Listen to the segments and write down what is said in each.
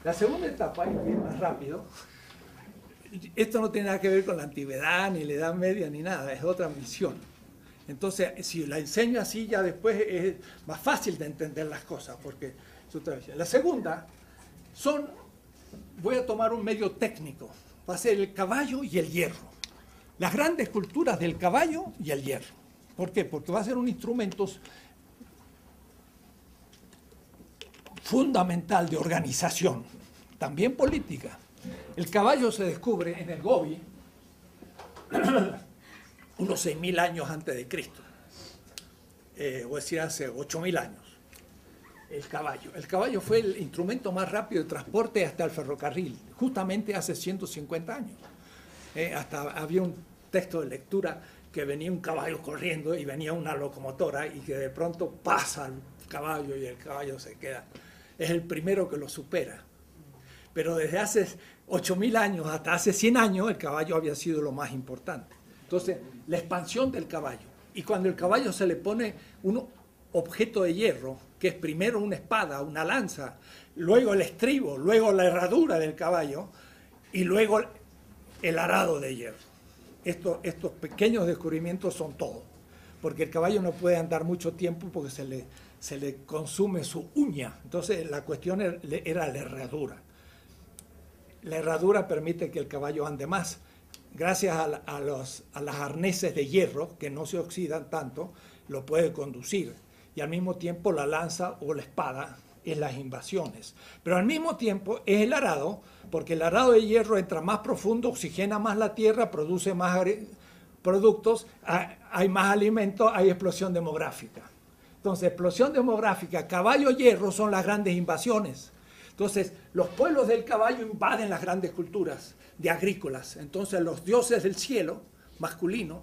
La segunda etapa, y bien más rápido, esto no tiene nada que ver con la antigüedad, ni la Edad Media, ni nada, es otra misión. Entonces, si la enseño así, ya después es más fácil de entender las cosas, porque es otra visión. La segunda voy a tomar un medio técnico, va a ser el caballo y el hierro. Las grandes culturas del caballo y el hierro. ¿Por qué? Porque va a ser un instrumento fundamental de organización, también política. El caballo se descubre en el Gobi unos 6.000 años antes de Cristo, o decir, hace 8.000 años. El caballo fue el instrumento más rápido de transporte hasta el ferrocarril, justamente hace 150 años. Hasta había un texto de lectura que venía un caballo corriendo y venía una locomotora y que de pronto pasa el caballo y el caballo se queda. Es el primero que lo supera. Pero desde hace 8.000 años hasta hace 100 años el caballo había sido lo más importante. Entonces, la expansión del caballo. Y cuando el caballo se le pone un objeto de hierro, que es primero una espada, una lanza, luego el estribo, luego la herradura del caballo y luego el arado de hierro. Estos pequeños descubrimientos son todo. Porque el caballo no puede andar mucho tiempo porque se le consume su uña. Entonces la cuestión era la herradura. La herradura permite que el caballo ande más. Gracias a los arneses de hierro, que no se oxidan tanto, lo puede conducir. Y al mismo tiempo la lanza o la espada es las invasiones. Pero al mismo tiempo es el arado, porque el arado de hierro entra más profundo, oxigena más la tierra, produce más productos, hay más alimentos, hay explosión demográfica. Entonces, explosión demográfica, caballo, hierro son las grandes invasiones. Entonces, los pueblos del caballo invaden las grandes culturas de agrícolas. Entonces, los dioses del cielo, masculinos,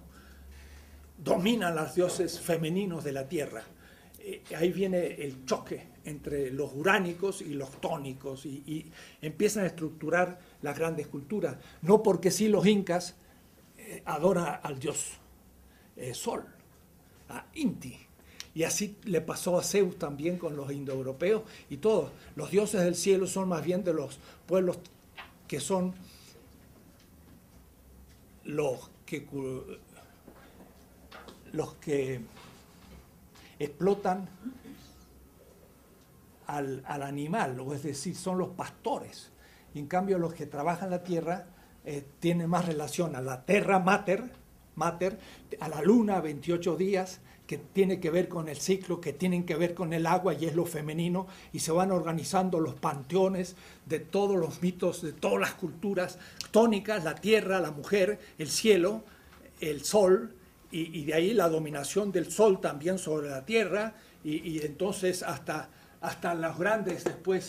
dominan a los dioses femeninos de la tierra. Ahí viene el choque entre los uránicos y los tónicos y empiezan a estructurar las grandes culturas. No porque sí los incas adoran al dios Sol, a Inti. Y así le pasó a Zeus también con los indoeuropeos y todos. Los dioses del cielo son más bien de los pueblos que son los que explotan al animal, o es decir, son los pastores. Y en cambio los que trabajan la tierra tienen más relación a la terra mater, a la luna, 28 días, que tiene que ver con el ciclo, que tienen que ver con el agua y es lo femenino, y se van organizando los panteones de todos los mitos, de todas las culturas tónicas, la tierra, la mujer, el cielo, el sol, y de ahí la dominación del sol también sobre la tierra, y entonces hasta los grandes después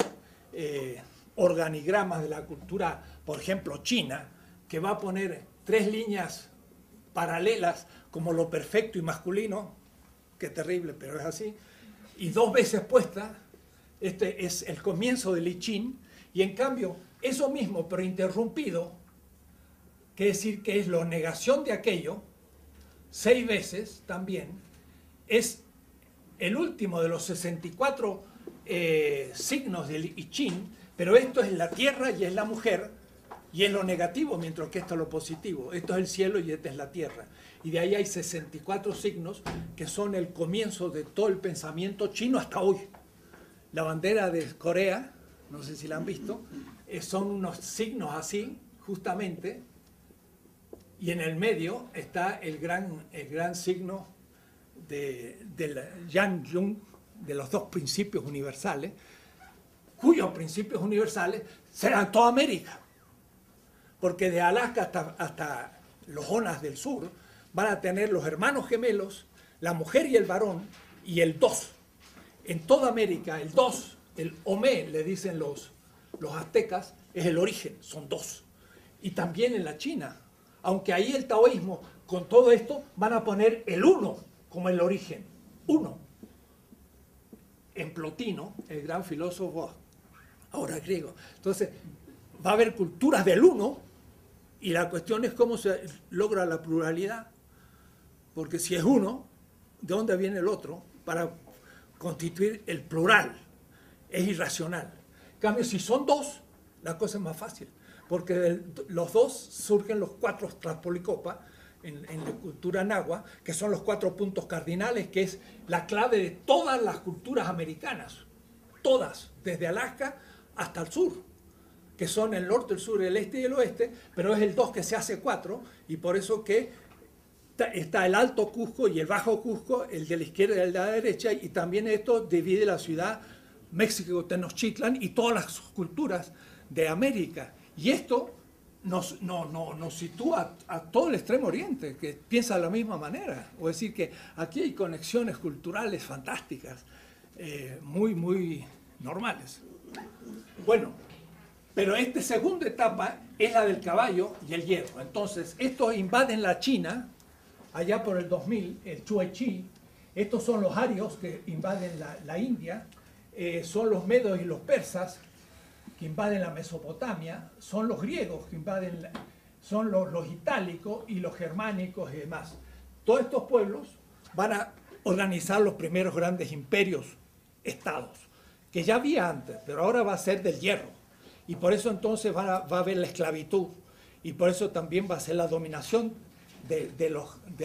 organigramas de la cultura, por ejemplo China, que va a poner 3 líneas paralelas como lo perfecto y masculino, qué terrible, pero es así, y 2 veces puesta. Este es el comienzo del I Ching, y en cambio eso mismo pero interrumpido, que decir que es la negación de aquello 6 veces también, es el último de los 64 signos del I Ching, pero esto es la tierra y es la mujer, y es lo negativo, mientras que esto es lo positivo. Esto es el cielo y esta es la tierra. Y de ahí hay 64 signos que son el comienzo de todo el pensamiento chino hasta hoy. La bandera de Corea, no sé si la han visto, son unos signos así, justamente, y en el medio está el gran signo del Yang Jung, de los 2 principios universales, cuyos principios universales serán toda América. Porque de Alaska hasta los zonas del sur, van a tener los hermanos gemelos, la mujer y el varón, y el dos. En toda América, el dos, el Omé, le dicen los aztecas, es el origen, son dos. Y también en la China, aunque ahí el taoísmo, con todo esto, van a poner el uno como el origen, uno. En Plotino, el gran filósofo, ahora griego. Entonces, va a haber culturas del uno, y la cuestión es cómo se logra la pluralidad, porque si es uno, ¿de dónde viene el otro? Para constituir el plural, es irracional. En cambio, si son dos, la cosa es más fácil, porque de los dos surgen los cuatro Tlaxpolicopa en la cultura náhuatl, que son los 4 puntos cardinales, que es la clave de todas las culturas americanas, todas, desde Alaska hasta el sur, que son el norte, el sur, el este y el oeste, pero es el 2 que se hace 4, y por eso que está el Alto Cusco y el Bajo Cusco, el de la izquierda y el de la derecha, y también esto divide la ciudad México, Tenochtitlan y todas las culturas de América. Y esto nos sitúa a todo el Extremo Oriente, que piensa de la misma manera. O decir que aquí hay conexiones culturales fantásticas, muy normales. Bueno, pero esta segunda etapa es la del caballo y el hierro. Entonces, estos invaden la China, allá por el 2000, el Chuechi. Estos son los arios que invaden la India, son los medos y los persas que invaden la Mesopotamia, son los griegos que invaden, son los itálicos y los germánicos y demás. Todos estos pueblos van a organizar los primeros grandes imperios, estados, que ya había antes, pero ahora va a ser del hierro. Y por eso entonces va a haber la esclavitud, y por eso también va a ser la dominación de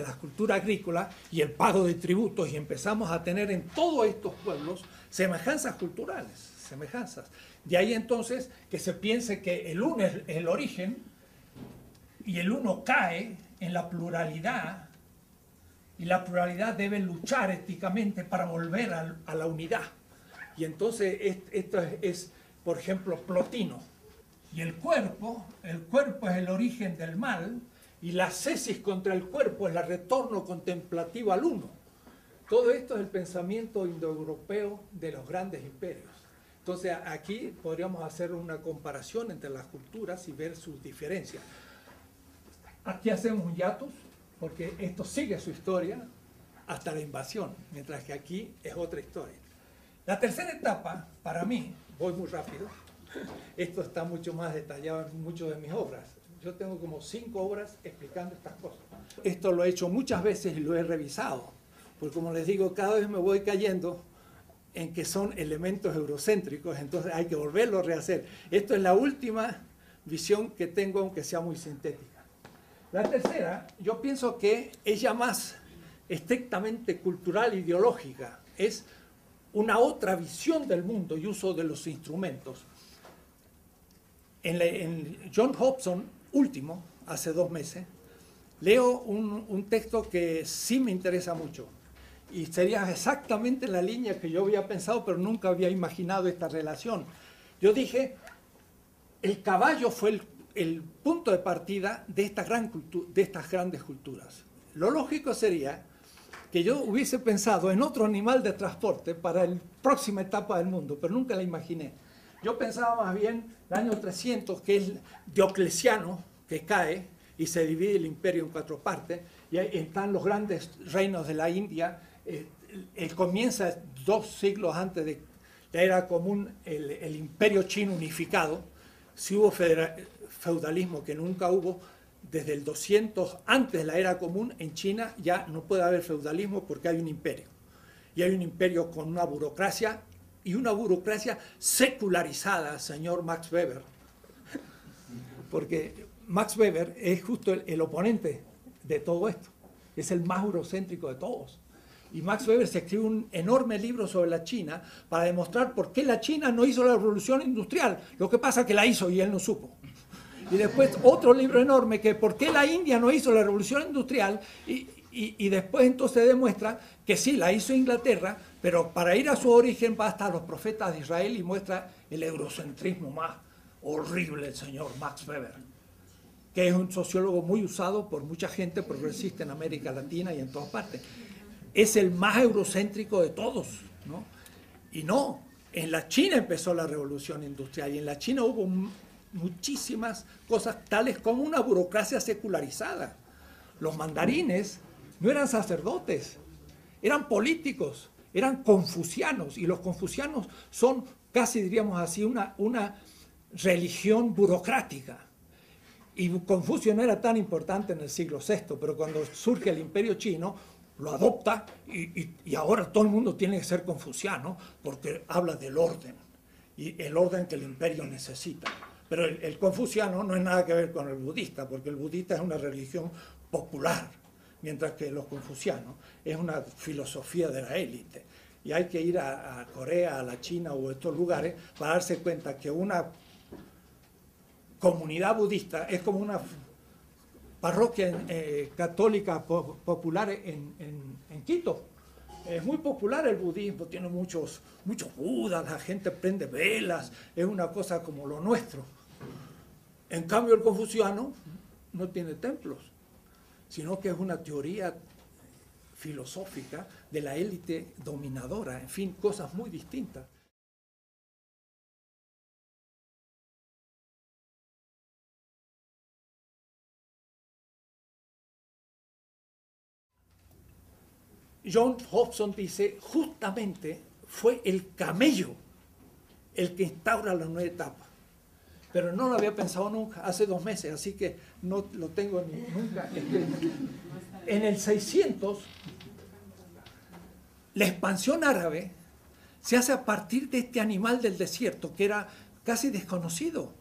la cultura agrícola y el pago de tributos, y empezamos a tener en todos estos pueblos semejanzas culturales, semejanzas. De ahí entonces que se piense que el uno es el origen, y el uno cae en la pluralidad, y la pluralidad debe luchar éticamente para volver a la unidad. Y entonces esto es, por ejemplo, Plotino. Y el cuerpo es el origen del mal, y la ascesis contra el cuerpo es el retorno contemplativo al uno. Todo esto es el pensamiento indoeuropeo de los grandes imperios. Entonces aquí podríamos hacer una comparación entre las culturas y ver sus diferencias. Aquí hacemos un hiatus, porque esto sigue su historia hasta la invasión, mientras que aquí es otra historia. La tercera etapa, para mí, voy muy rápido, esto está mucho más detallado en muchas de mis obras. Yo tengo como 5 obras explicando estas cosas. Esto lo he hecho muchas veces y lo he revisado, porque como les digo, cada vez me voy cayendo en que son elementos eurocéntricos, entonces hay que volverlo a rehacer. Esto es la última visión que tengo, aunque sea muy sintética. La tercera, yo pienso que es ya más estrictamente cultural, ideológica, es una otra visión del mundo y uso de los instrumentos. En John Hobson, último, hace 2 meses, leo un texto que sí me interesa mucho, y sería exactamente la línea que yo había pensado, pero nunca había imaginado esta relación. Yo dije, el caballo fue el punto de partida de estas grandes culturas. Lo lógico sería que yo hubiese pensado en otro animal de transporte para la próxima etapa del mundo, pero nunca la imaginé. Yo pensaba más bien el año 300, que es Diocleciano, que cae y se divide el imperio en 4 partes, y ahí están los grandes reinos de la India. Comienza 2 siglos antes de la era común el imperio chino unificado. Si hubo feudalismo, que nunca hubo, desde el 200 antes de la era común, en China ya no puede haber feudalismo porque hay un imperio. Y hay un imperio con una burocracia, y una burocracia secularizada, señor Max Weber. Porque Max Weber es justo el oponente de todo esto. Es el más eurocéntrico de todos. Y Max Weber se escribió un enorme libro sobre la China para demostrar por qué la China no hizo la revolución industrial. Lo que pasa es que la hizo y él no supo. Y después otro libro enorme que por qué la India no hizo la revolución industrial, y después entonces demuestra que sí, la hizo Inglaterra, pero para ir a su origen va hasta los profetas de Israel, y muestra el eurocentrismo más horrible del señor Max Weber. que es un sociólogo muy usado por mucha gente progresista en América Latina y en todas partes. Es el más eurocéntrico de todos, ¿no? Y no, en la China empezó la revolución industrial y en la China hubo muchísimas cosas tales como una burocracia secularizada. Los mandarines no eran sacerdotes, eran políticos, eran confucianos, y los confucianos son casi, diríamos así, una religión burocrática. Y Confucio no era tan importante en el siglo VI, pero cuando surge el Imperio Chino, lo adopta y ahora todo el mundo tiene que ser confuciano porque habla del orden, y el orden que el imperio necesita. Pero el confuciano no es nada que ver con el budista, porque el budista es una religión popular, mientras que los confucianos es una filosofía de la élite. Y hay que ir a Corea, a la China o a estos lugares para darse cuenta que una comunidad budista es como una parroquia católica popular en Quito. Es muy popular el budismo, tiene muchos budas, la gente prende velas, es una cosa como lo nuestro. En cambio el confuciano no tiene templos, sino que es una teoría filosófica de la élite dominadora, en fin, cosas muy distintas. John Hobson dice, justamente fue el camello el que instaura la nueva etapa. Pero no lo había pensado nunca, hace 2 meses, así que no lo tengo nunca. En el 600, la expansión árabe se hace a partir de este animal del desierto, que era casi desconocido.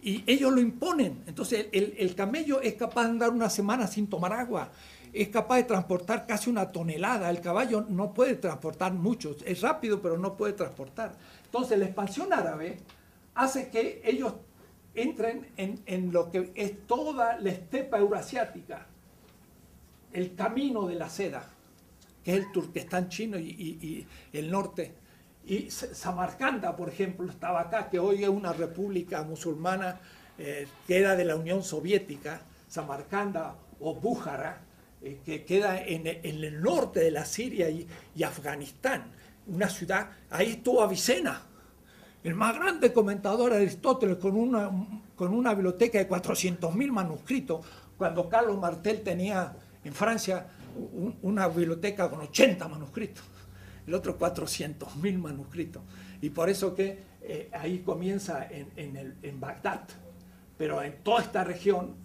Y ellos lo imponen. Entonces el camello es capaz de andar una semana sin tomar agua. Es capaz de transportar casi 1 tonelada. El caballo no puede transportar mucho. Es rápido, pero no puede transportar. Entonces la expansión árabe hace que ellos entren en lo que es toda la estepa eurasiática, el camino de la seda, que es el Turquestán chino y el norte. Y Samarcanda, por ejemplo, estaba acá, que hoy es una república musulmana que era de la Unión Soviética, Samarcanda o Bújara, que queda en el norte de la Siria y Afganistán, una ciudad, ahí estuvo Avicena, el más grande comentador Aristóteles, con una biblioteca de 400.000 manuscritos, cuando Carlos Martel tenía en Francia una biblioteca con 80 manuscritos, el otro 400.000 manuscritos. Y por eso que ahí comienza en Bagdad, pero en toda esta región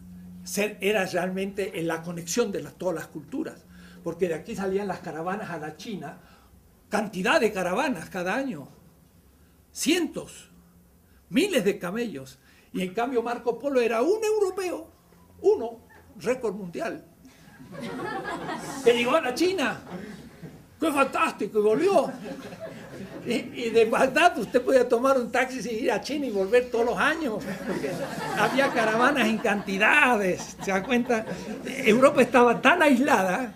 era realmente en la conexión de todas las culturas, porque de aquí salían las caravanas a la China, cantidad de caravanas cada año, cientos, miles de camellos, y en cambio Marco Polo era un europeo, récord mundial, que llegó a la China, ¡qué fantástico! Y volvió. Y de Bagdad usted podía tomar un taxi y ir a China y volver todos los años, porque había caravanas en cantidades, ¿se da cuenta? Europa estaba tan aislada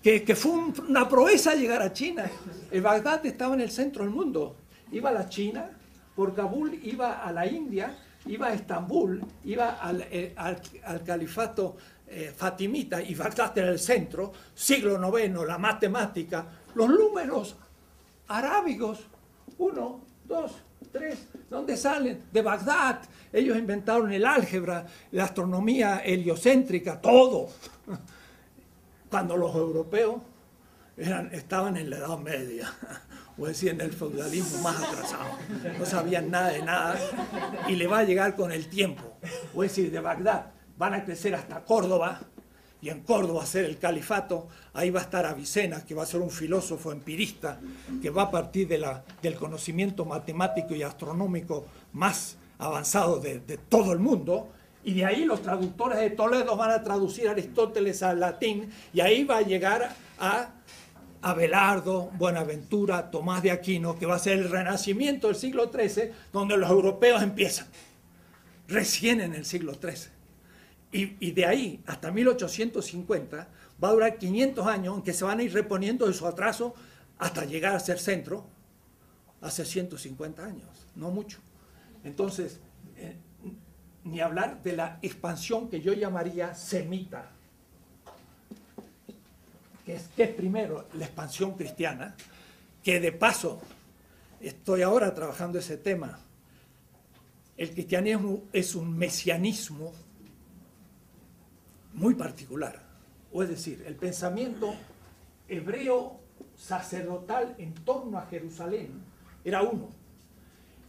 que fue una proeza llegar a China. El Bagdad estaba en el centro del mundo. Iba a la China, por Kabul iba a la India, iba a Estambul, iba al califato fatimita, y Bagdad era el centro, siglo IX, la matemática, los números arábigos, 1, 2, 3, ¿dónde salen? De Bagdad. Ellos inventaron el álgebra, la astronomía heliocéntrica, todo. Cuando los europeos estaban en la Edad Media, o decir, en el feudalismo más atrasado, no sabían nada de nada, y le va a llegar con el tiempo. O decir, de Bagdad van a crecer hasta Córdoba, y en Córdoba va a ser el califato, ahí va a estar Avicena, que va a ser un filósofo empirista, que va a partir del conocimiento matemático y astronómico más avanzado de todo el mundo, y de ahí los traductores de Toledo van a traducir Aristóteles al latín, y ahí va a llegar a Abelardo, Buenaventura, Tomás de Aquino, que va a ser el renacimiento del siglo XIII, donde los europeos empiezan, recién en el siglo XIII. Y de ahí hasta 1850 va a durar 500 años en que se van a ir reponiendo de su atraso hasta llegar a ser centro hace 150 años, no mucho. Entonces, ni hablar de la expansión que yo llamaría semita, que es primero la expansión cristiana, que de paso estoy ahora trabajando ese tema. El cristianismo es un mesianismo muy particular, o es decir, el pensamiento hebreo sacerdotal en torno a Jerusalén era uno,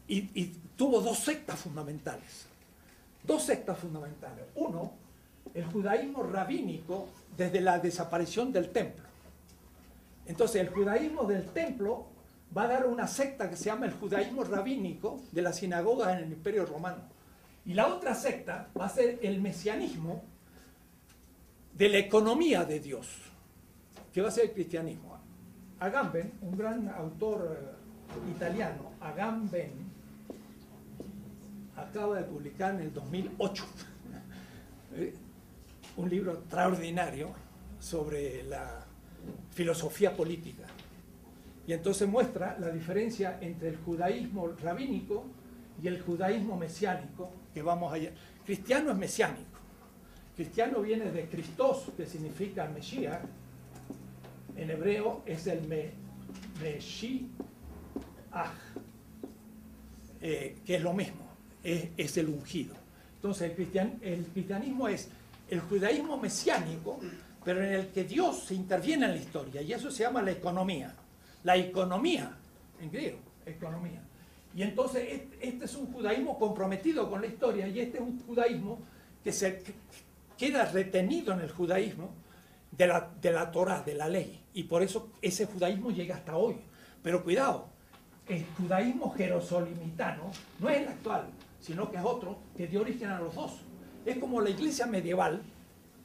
y tuvo dos sectas fundamentales. Uno, el judaísmo rabínico desde la desaparición del templo. Entonces el judaísmo del templo va a dar una secta que se llama el judaísmo rabínico de las sinagogas en el Imperio Romano. Y la otra secta va a ser el mesianismo de la economía de Dios, que va a ser el cristianismo. Agamben, un gran autor italiano, Agamben, acaba de publicar en el 2008 un libro extraordinario sobre la filosofía política. Y entonces muestra la diferencia entre el judaísmo rabínico y el judaísmo mesiánico, que vamos allá. Cristiano es mesiánico. Cristiano viene de Christos, que significa Mesías. En hebreo es el Meshiach, que es lo mismo, es el ungido. Entonces el cristianismo es el judaísmo mesiánico, pero en el que Dios se interviene en la historia, y eso se llama la economía. La economía, en griego, economía. Y entonces este es un judaísmo comprometido con la historia, y este es un judaísmo que se queda retenido en el judaísmo de la Torá, de la ley. Y por eso ese judaísmo llega hasta hoy. Pero cuidado, el judaísmo jerosolimitano no es el actual, sino que es otro que dio origen a los dos. Es como la iglesia medieval,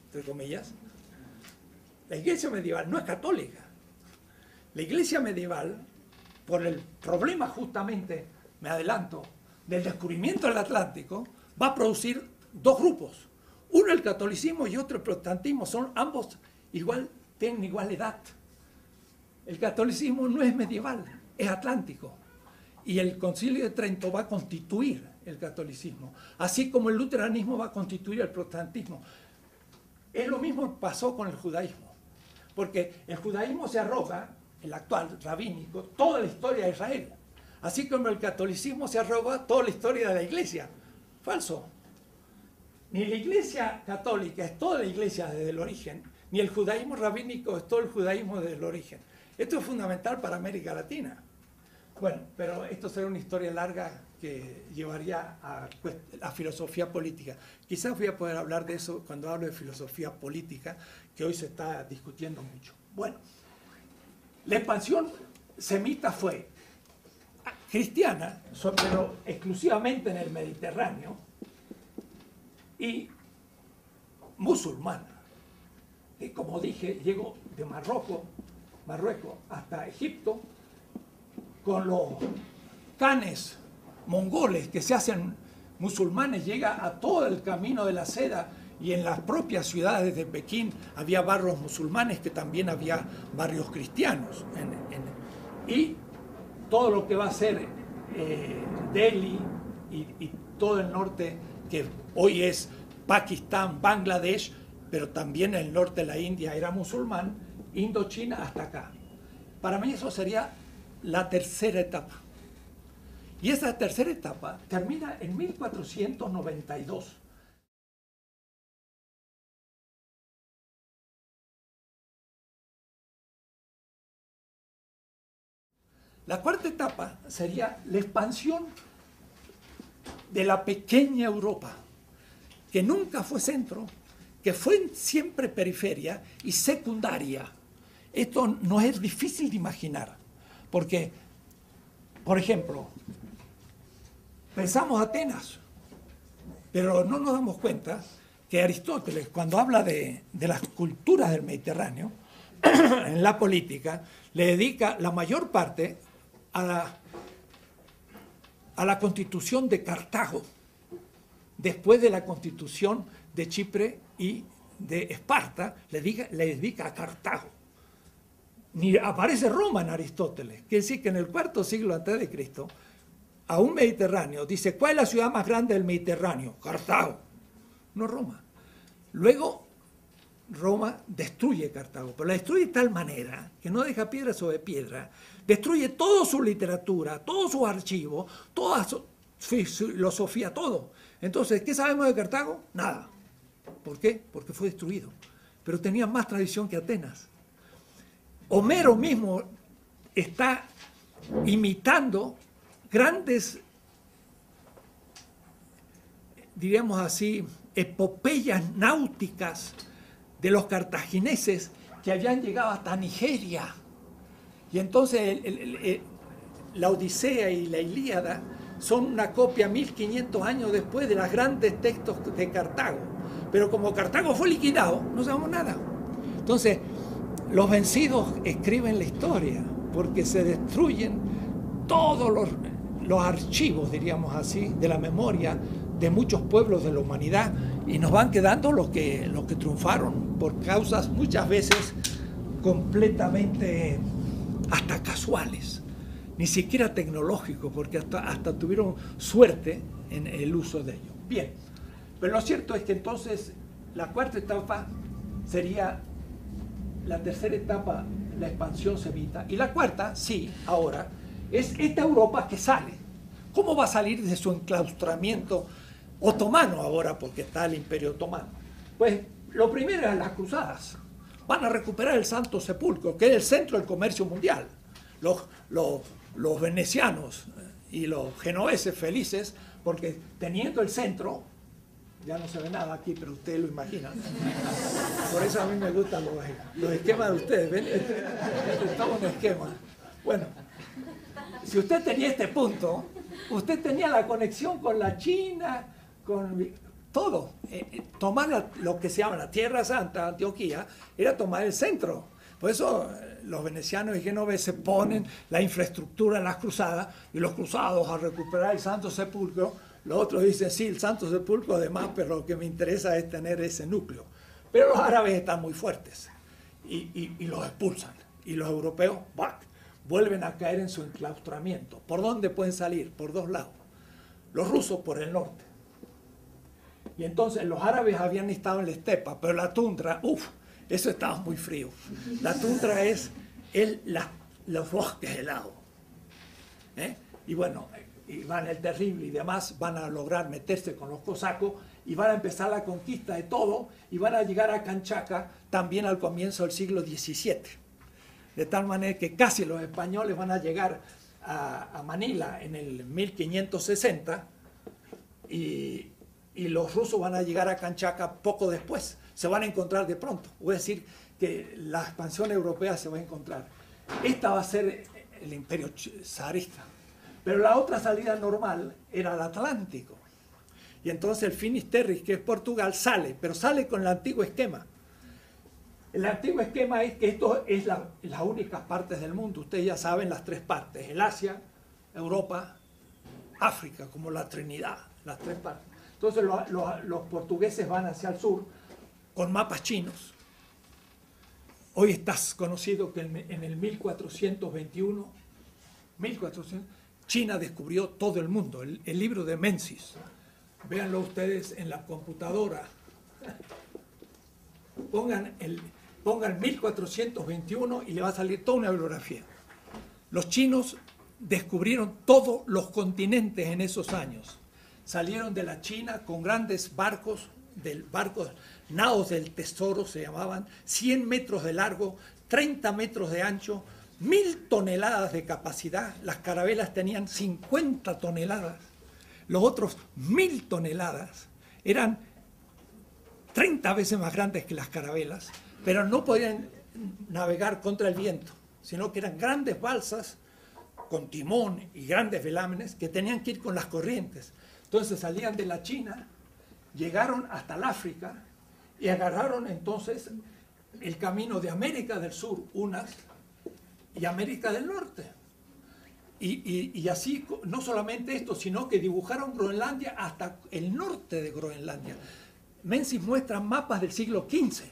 entre comillas. La iglesia medieval no es católica. La iglesia medieval, por el problema justamente, me adelanto, del descubrimiento del Atlántico, va a producir dos grupos. Uno el catolicismo y otro el protestantismo. Son ambos tienen igual edad. El catolicismo no es medieval, es atlántico. Y el Concilio de Trento va a constituir el catolicismo, así como el luteranismo va a constituir el protestantismo. Es lo mismo que pasó con el judaísmo, porque el judaísmo se arroga, el actual rabínico, toda la historia de Israel, así como el catolicismo se arroga toda la historia de la iglesia. Falso. Ni la iglesia católica es toda la iglesia desde el origen, ni el judaísmo rabínico es todo el judaísmo desde el origen. Esto es fundamental para América Latina. Bueno, pero esto será una historia larga que llevaría a filosofía política. Quizás voy a poder hablar de eso cuando hablo de filosofía política, que hoy se está discutiendo mucho. Bueno, la expansión semita fue cristiana, pero exclusivamente en el Mediterráneo, y musulmana, que como dije, llegó de Marruecos hasta Egipto, con los canes mongoles que se hacen musulmanes, llega a todo el camino de la seda, y en las propias ciudades de Pekín había barrios musulmanes, que también había barrios cristianos. Y todo lo que va a ser Delhi y todo el norte, que hoy es Pakistán, Bangladesh, pero también el norte de la India era musulmán, Indochina hasta acá. Para mí eso sería la tercera etapa. Y esa tercera etapa termina en 1492. La cuarta etapa sería la expansión de la pequeña Europa, que nunca fue centro, que fue siempre periferia y secundaria. Esto no es difícil de imaginar, porque, por ejemplo, pensamos Atenas, pero no nos damos cuenta que Aristóteles, cuando habla de las culturas del Mediterráneo, en la política, le dedica la mayor parte a la constitución de Cartago, después de la constitución de Chipre y de Esparta, le dedica a Cartago. Ni aparece Roma en Aristóteles. Quiere decir que en el cuarto siglo antes de Cristo, a un Mediterráneo, dice, ¿cuál es la ciudad más grande del Mediterráneo? Cartago, no Roma. Luego Roma destruye Cartago, pero la destruye de tal manera que no deja piedra sobre piedra, destruye toda su literatura, todos sus archivos, toda su filosofía, todo. Entonces, ¿qué sabemos de Cartago? Nada. ¿Por qué? Porque fue destruido. Pero tenía más tradición que Atenas. Homero mismo está imitando grandes, diríamos así, epopeyas náuticas de los cartagineses que habían llegado hasta Nigeria. Y entonces la Odisea y la Ilíada son una copia 1500 años después de los grandes textos de Cartago. Pero como Cartago fue liquidado, no sabemos nada. Entonces, los vencidos escriben la historia porque se destruyen todos los archivos, diríamos así, de la memoria de muchos pueblos de la humanidad, y nos van quedando los que triunfaron por causas muchas veces completamente hasta casuales, ni siquiera tecnológicos, porque hasta tuvieron suerte en el uso de ellos. Bien, pero lo cierto es que entonces la cuarta etapa sería la tercera etapa, la expansión semita, y la cuarta, sí, ahora, es esta Europa que sale. ¿Cómo va a salir de su enclaustramiento otomano ahora, porque está el Imperio Otomano? Pues lo primero es las cruzadas. Van a recuperar el Santo Sepulcro, que es el centro del comercio mundial. Los venecianos y los genoveses felices, porque teniendo el centro, ya no se ve nada aquí, pero ustedes lo imaginan. Por eso a mí me gustan los esquemas de ustedes. ¿Ven? Este es todo un esquema. Bueno, si usted tenía este punto, usted tenía la conexión con la China, con todo. Tomar lo que se llama la Tierra Santa, Antioquía, era tomar el centro. Por eso los venecianos y genoveses ponen la infraestructura en las cruzadas, y los cruzados a recuperar el Santo Sepulcro. Los otros dicen, sí, el Santo Sepulcro además, pero lo que me interesa es tener ese núcleo. Pero los árabes están muy fuertes y los expulsan. Y los europeos vuelven a caer en su enclaustramiento. ¿Por dónde pueden salir? Por dos lados. Los rusos por el norte. Y entonces los árabes habían estado en la estepa, pero la tundra, eso estaba muy frío. La tundra es los bosques helados. Y bueno, Iván el Terrible y demás van a lograr meterse con los cosacos y van a empezar la conquista de todo, y van a llegar a Canchaca también al comienzo del siglo XVII. De tal manera que casi los españoles van a llegar a Manila en el 1560 y los rusos van a llegar a Canchaca poco después. Se van a encontrar de pronto. Voy a decir que la expansión europea se va a encontrar. Esta va a ser el imperio zarista. Pero la otra salida normal era el Atlántico. Y entonces el Finisterris, que es Portugal, sale, pero sale con el antiguo esquema. El antiguo esquema es que esto es las únicas partes del mundo. Ustedes ya saben las tres partes: el Asia, Europa, África, como la Trinidad, las tres partes. Entonces los portugueses van hacia el sur con mapas chinos. Hoy está conocido que en el 1421, China descubrió todo el mundo, el libro de Menzies. Véanlo ustedes en la computadora. Pongan 1421 y le va a salir toda una bibliografía. Los chinos descubrieron todos los continentes en esos años. Salieron de la China con grandes barcos, naos del tesoro se llamaban, 100 metros de largo, 30 metros de ancho, 1000 toneladas de capacidad. Las carabelas tenían 50 toneladas, los otros 1000 toneladas. Eran 30 veces más grandes que las carabelas, pero no podían navegar contra el viento, sino que eran grandes balsas con timón y grandes velámenes que tenían que ir con las corrientes. Entonces salían de la China, llegaron hasta el África y agarraron entonces el camino de América del Sur, unas, y América del Norte. Y así, no solamente esto, sino que dibujaron Groenlandia hasta el norte de Groenlandia. Menzies muestra mapas del siglo XV,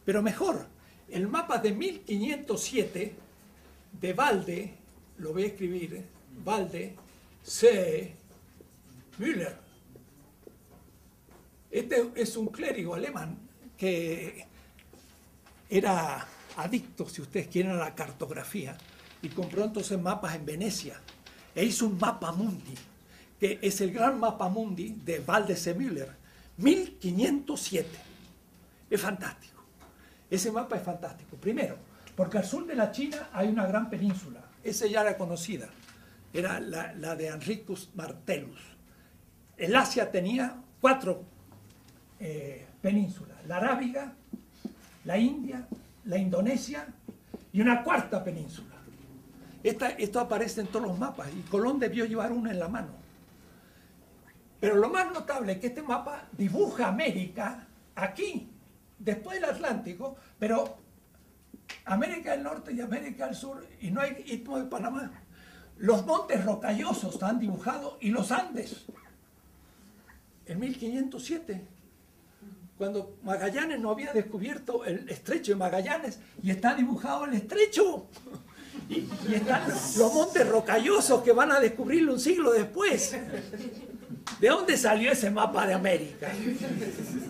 pero mejor, el mapa de 1507 de Valde, lo voy a escribir, Valde, C. Müller. Este es un clérigo alemán que era adicto, si ustedes quieren, a la cartografía y compró entonces mapas en Venecia e hizo un mapa mundi, que es el gran mapa mundi de Valdez Müller, 1507. Es fantástico. Ese mapa es fantástico. Primero, porque al sur de la China hay una gran península. Esa ya era conocida. Era la de Henricus Martellus. El Asia tenía 4 penínsulas. La Arábiga, la India, la Indonesia y una 4ª península. Esto aparece en todos los mapas y Colón debió llevar una en la mano. Pero lo más notable es que este mapa dibuja América aquí, después del Atlántico, pero América del Norte y América del Sur, y no hay Istmo de Panamá. Los montes rocallosos están dibujados y los Andes. En 1507, cuando Magallanes no había descubierto el estrecho de Magallanes, y está dibujado el estrecho. Y están los montes rocallosos que van a descubrirlo un siglo después. ¿De dónde salió ese mapa de América?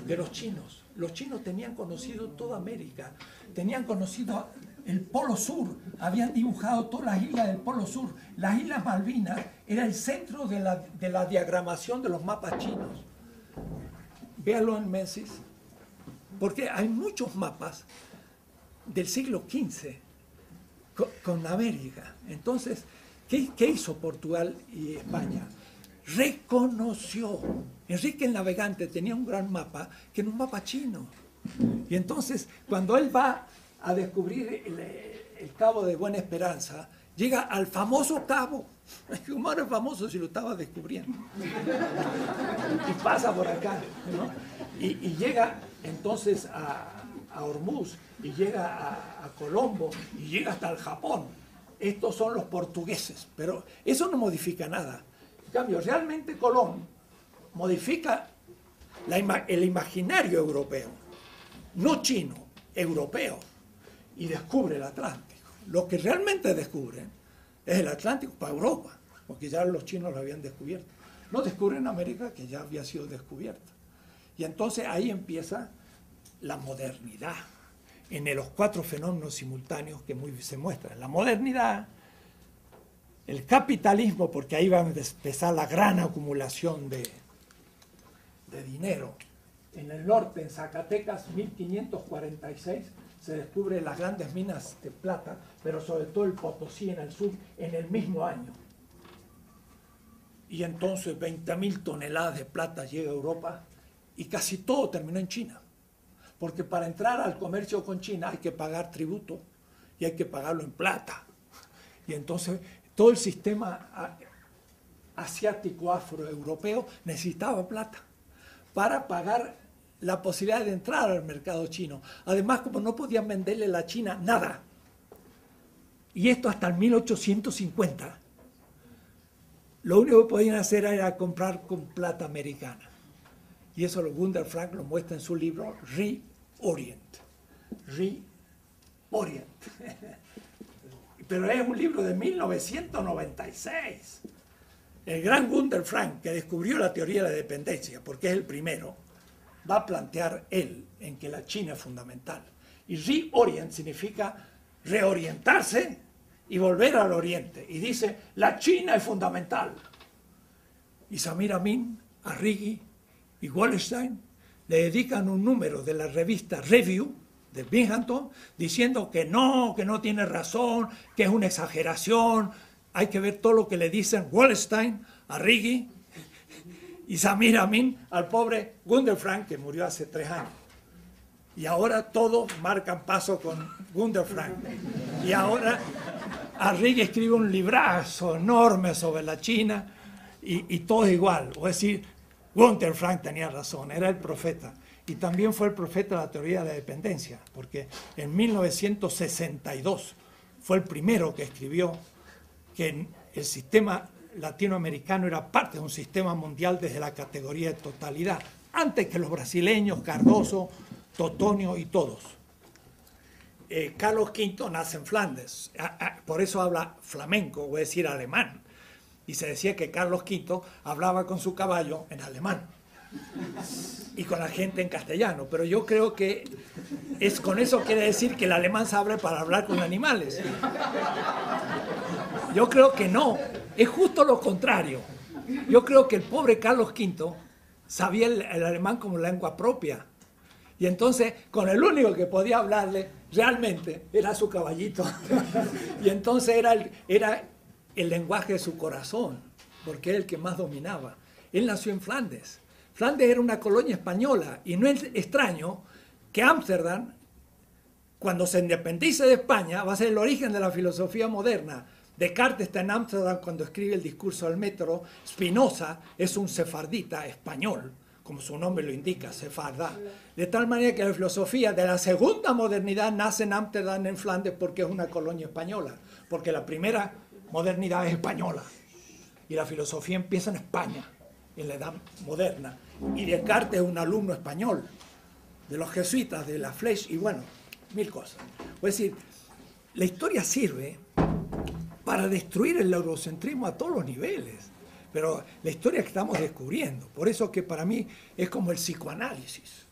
De los chinos. Los chinos tenían conocido toda América, tenían conocido el Polo Sur, habían dibujado todas las islas del Polo Sur. Las Islas Malvinas era el centro de la diagramación de los mapas chinos. Véanlo en Menzies, porque hay muchos mapas del siglo XV con América. Entonces, ¿qué hizo Portugal y España? Reconoció. Enrique el Navegante tenía un gran mapa, que era un mapa chino. Y entonces, cuando él va a descubrir el Cabo de Buena Esperanza, llega al famoso cabo. ¿Cómo era famoso si lo estaba descubriendo? Y pasa por acá, ¿no? Y llega entonces a Hormuz, y llega a Colombo, y llega hasta el Japón. Estos son los portugueses, pero eso no modifica nada. En cambio, realmente Colón modifica el imaginario europeo, no chino, europeo, y descubre el Atlántico. Lo que realmente descubren es el Atlántico para Europa, porque ya los chinos lo habían descubierto. No descubren América, que ya había sido descubierta. Y entonces ahí empieza la modernidad, en los 4 fenómenos simultáneos que se muestran. La modernidad, el capitalismo, porque ahí va a empezar la gran acumulación de dinero. En el norte, en Zacatecas, 1546, se descubren las grandes minas de plata, pero sobre todo el Potosí en el sur, en el mismo año. Y entonces 20.000 toneladas de plata llega a Europa y casi todo terminó en China. Porque para entrar al comercio con China hay que pagar tributo y hay que pagarlo en plata. Y entonces todo el sistema asiático afroeuropeo necesitaba plata para pagar la posibilidad de entrar al mercado chino. Además, como no podían venderle a la China nada, y esto hasta el 1850, lo único que podían hacer era comprar con plata americana. Y eso Gunder Frank lo muestra en su libro Re-Orient. Re-Orient. Pero es un libro de 1996. El gran Gunder Frank, que descubrió la teoría de la dependencia, porque es el primero, va a plantear él en que la China es fundamental. Y Re-Orient significa reorientarse y volver al oriente. Y dice, la China es fundamental. Y Samir Amin, Arrighi y Wallenstein le dedican un número de la revista Review de Binghamton diciendo que no tiene razón, que es una exageración. Hay que ver todo lo que le dicen Wallenstein, Arrighi y Samir Amin al pobre Gunder Frank, que murió hace 3 años. Y ahora todos marcan paso con Gunder Frank. Y ahora Arrighi escribe un librazo enorme sobre la China y todo igual. O es decir, Gunder Frank tenía razón, era el profeta. Y también fue el profeta de la teoría de la dependencia, porque en 1962 fue el primero que escribió que el sistema latinoamericano era parte de un sistema mundial desde la categoría de totalidad, antes que los brasileños, Cardoso, Totonio y todos. Carlos V nace en Flandes, por eso habla flamenco, voy a decir alemán, Y se decía que Carlos V hablaba con su caballo en alemán y con la gente en castellano. Pero yo creo que con eso quiere decir que el alemán sabe para hablar con animales. Yo creo que no, es justo lo contrario. Yo creo que el pobre Carlos V sabía el alemán como lengua propia. Y entonces, con el único que podía hablarle realmente era su caballito. Y entonces era el lenguaje de su corazón, porque era el que más dominaba. Él nació en Flandes. Flandes era una colonia española, y no es extraño que Ámsterdam, cuando se independice de España, va a ser el origen de la filosofía moderna. Descartes está en Ámsterdam cuando escribe el discurso del metro. Spinoza es un sefardita español, como su nombre lo indica, sefarda. De tal manera que la filosofía de la segunda modernidad nace en Ámsterdam, en Flandes, porque es una colonia española. Porque la primera modernidad es española. Y la filosofía empieza en España, en la edad moderna. Y Descartes es un alumno español, de los jesuitas, de la Flech, y bueno, mil cosas. Es decir, la historia sirve para destruir el eurocentrismo a todos los niveles. Pero la historia que estamos descubriendo, por eso que para mí es como el psicoanálisis.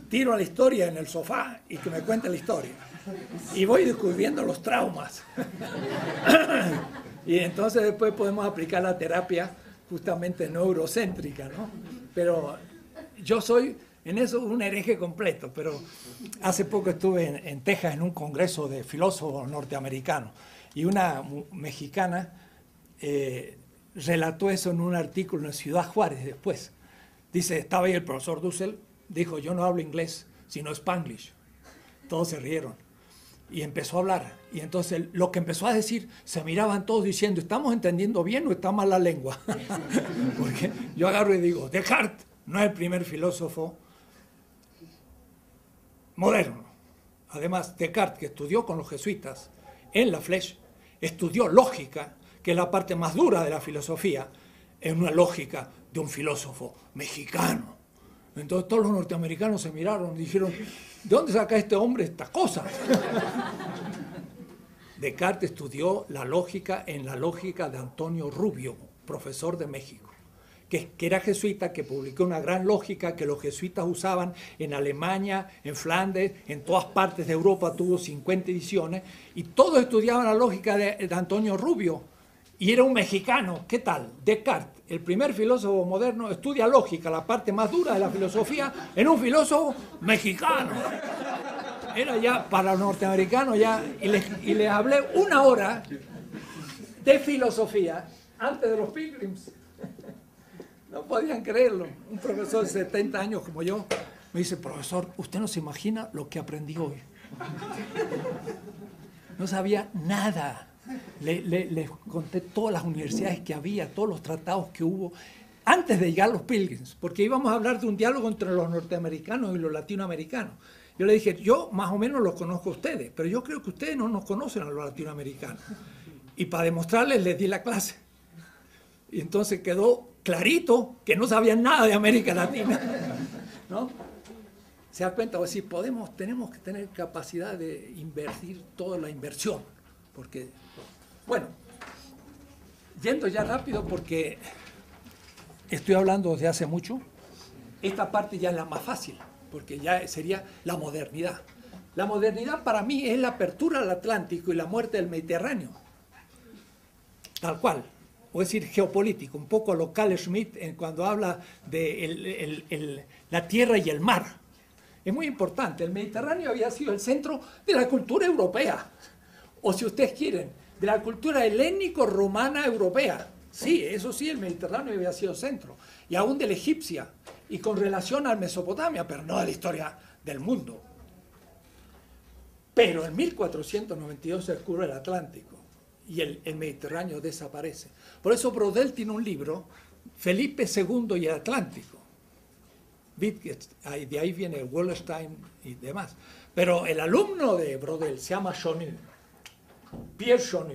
Tiro a la historia en el sofá y que me cuente la historia. Y voy descubriendo los traumas. Y entonces después podemos aplicar la terapia justamente no eurocéntrica, ¿no? Pero yo soy en eso un hereje completo, pero hace poco estuve en Texas en un congreso de filósofos norteamericanos y una mexicana relató eso en un artículo en Ciudad Juárez después. Dice, estaba ahí el profesor Dussel, dijo, yo no hablo inglés, sino Spanglish. Todos se rieron. Y empezó a hablar. Y entonces lo que empezó a decir, se miraban todos diciendo, ¿estamos entendiendo bien o está mal la lengua? Porque yo agarro y digo, Descartes no es el primer filósofo moderno. Además, Descartes, que estudió con los jesuitas en la Flech, estudió lógica, que es la parte más dura de la filosofía, es una lógica de un filósofo mexicano. Entonces todos los norteamericanos se miraron y dijeron, ¿de dónde saca este hombre esta cosa? Descartes estudió la lógica en la lógica de Antonio Rubio, profesor de México, que era jesuita, que publicó una gran lógica que los jesuitas usaban en Alemania, en Flandes, en todas partes de Europa, tuvo 50 ediciones, y todos estudiaban la lógica de Antonio Rubio. Y era un mexicano. ¿Qué tal? Descartes, el primer filósofo moderno, estudia lógica, la parte más dura de la filosofía, en un filósofo mexicano. Era ya para los norteamericanos ya, y les hablé una hora de filosofía antes de los Pilgrims. No podían creerlo. Un profesor de 70 años como yo me dice, profesor, usted no se imagina lo que aprendí hoy. No sabía nada. Les conté todas las universidades que había, todos los tratados que hubo, antes de llegar a los Pilgrims, porque íbamos a hablar de un diálogo entre los norteamericanos y los latinoamericanos. Yo le dije, yo más o menos los conozco a ustedes, pero yo creo que ustedes no nos conocen a los latinoamericanos. Y para demostrarles les di la clase. Y entonces quedó clarito que no sabían nada de América Latina, ¿no? Se da cuenta, o sea, tenemos que tener capacidad de invertir toda la inversión, porque, bueno, yendo ya rápido porque estoy hablando desde hace mucho, esta parte ya es la más fácil, porque ya sería la modernidad. La modernidad para mí es la apertura al Atlántico y la muerte del Mediterráneo, tal cual. O decir geopolítico, un poco lo Carl Schmitt cuando habla de la tierra y el mar. Es muy importante, el Mediterráneo había sido el centro de la cultura europea, o si ustedes quieren, de la cultura helénico-romana europea. Sí, eso sí, el Mediterráneo había sido centro, y aún de la egipcia, y con relación a Mesopotamia, pero no de la historia del mundo. Pero en 1492 se descubre el Atlántico, y el Mediterráneo desaparece. Por eso Brodel tiene un libro, Felipe II y el Atlántico. De ahí viene Wallerstein y demás. Pero el alumno de Brodel se llama Chonu, Pierre Chonu.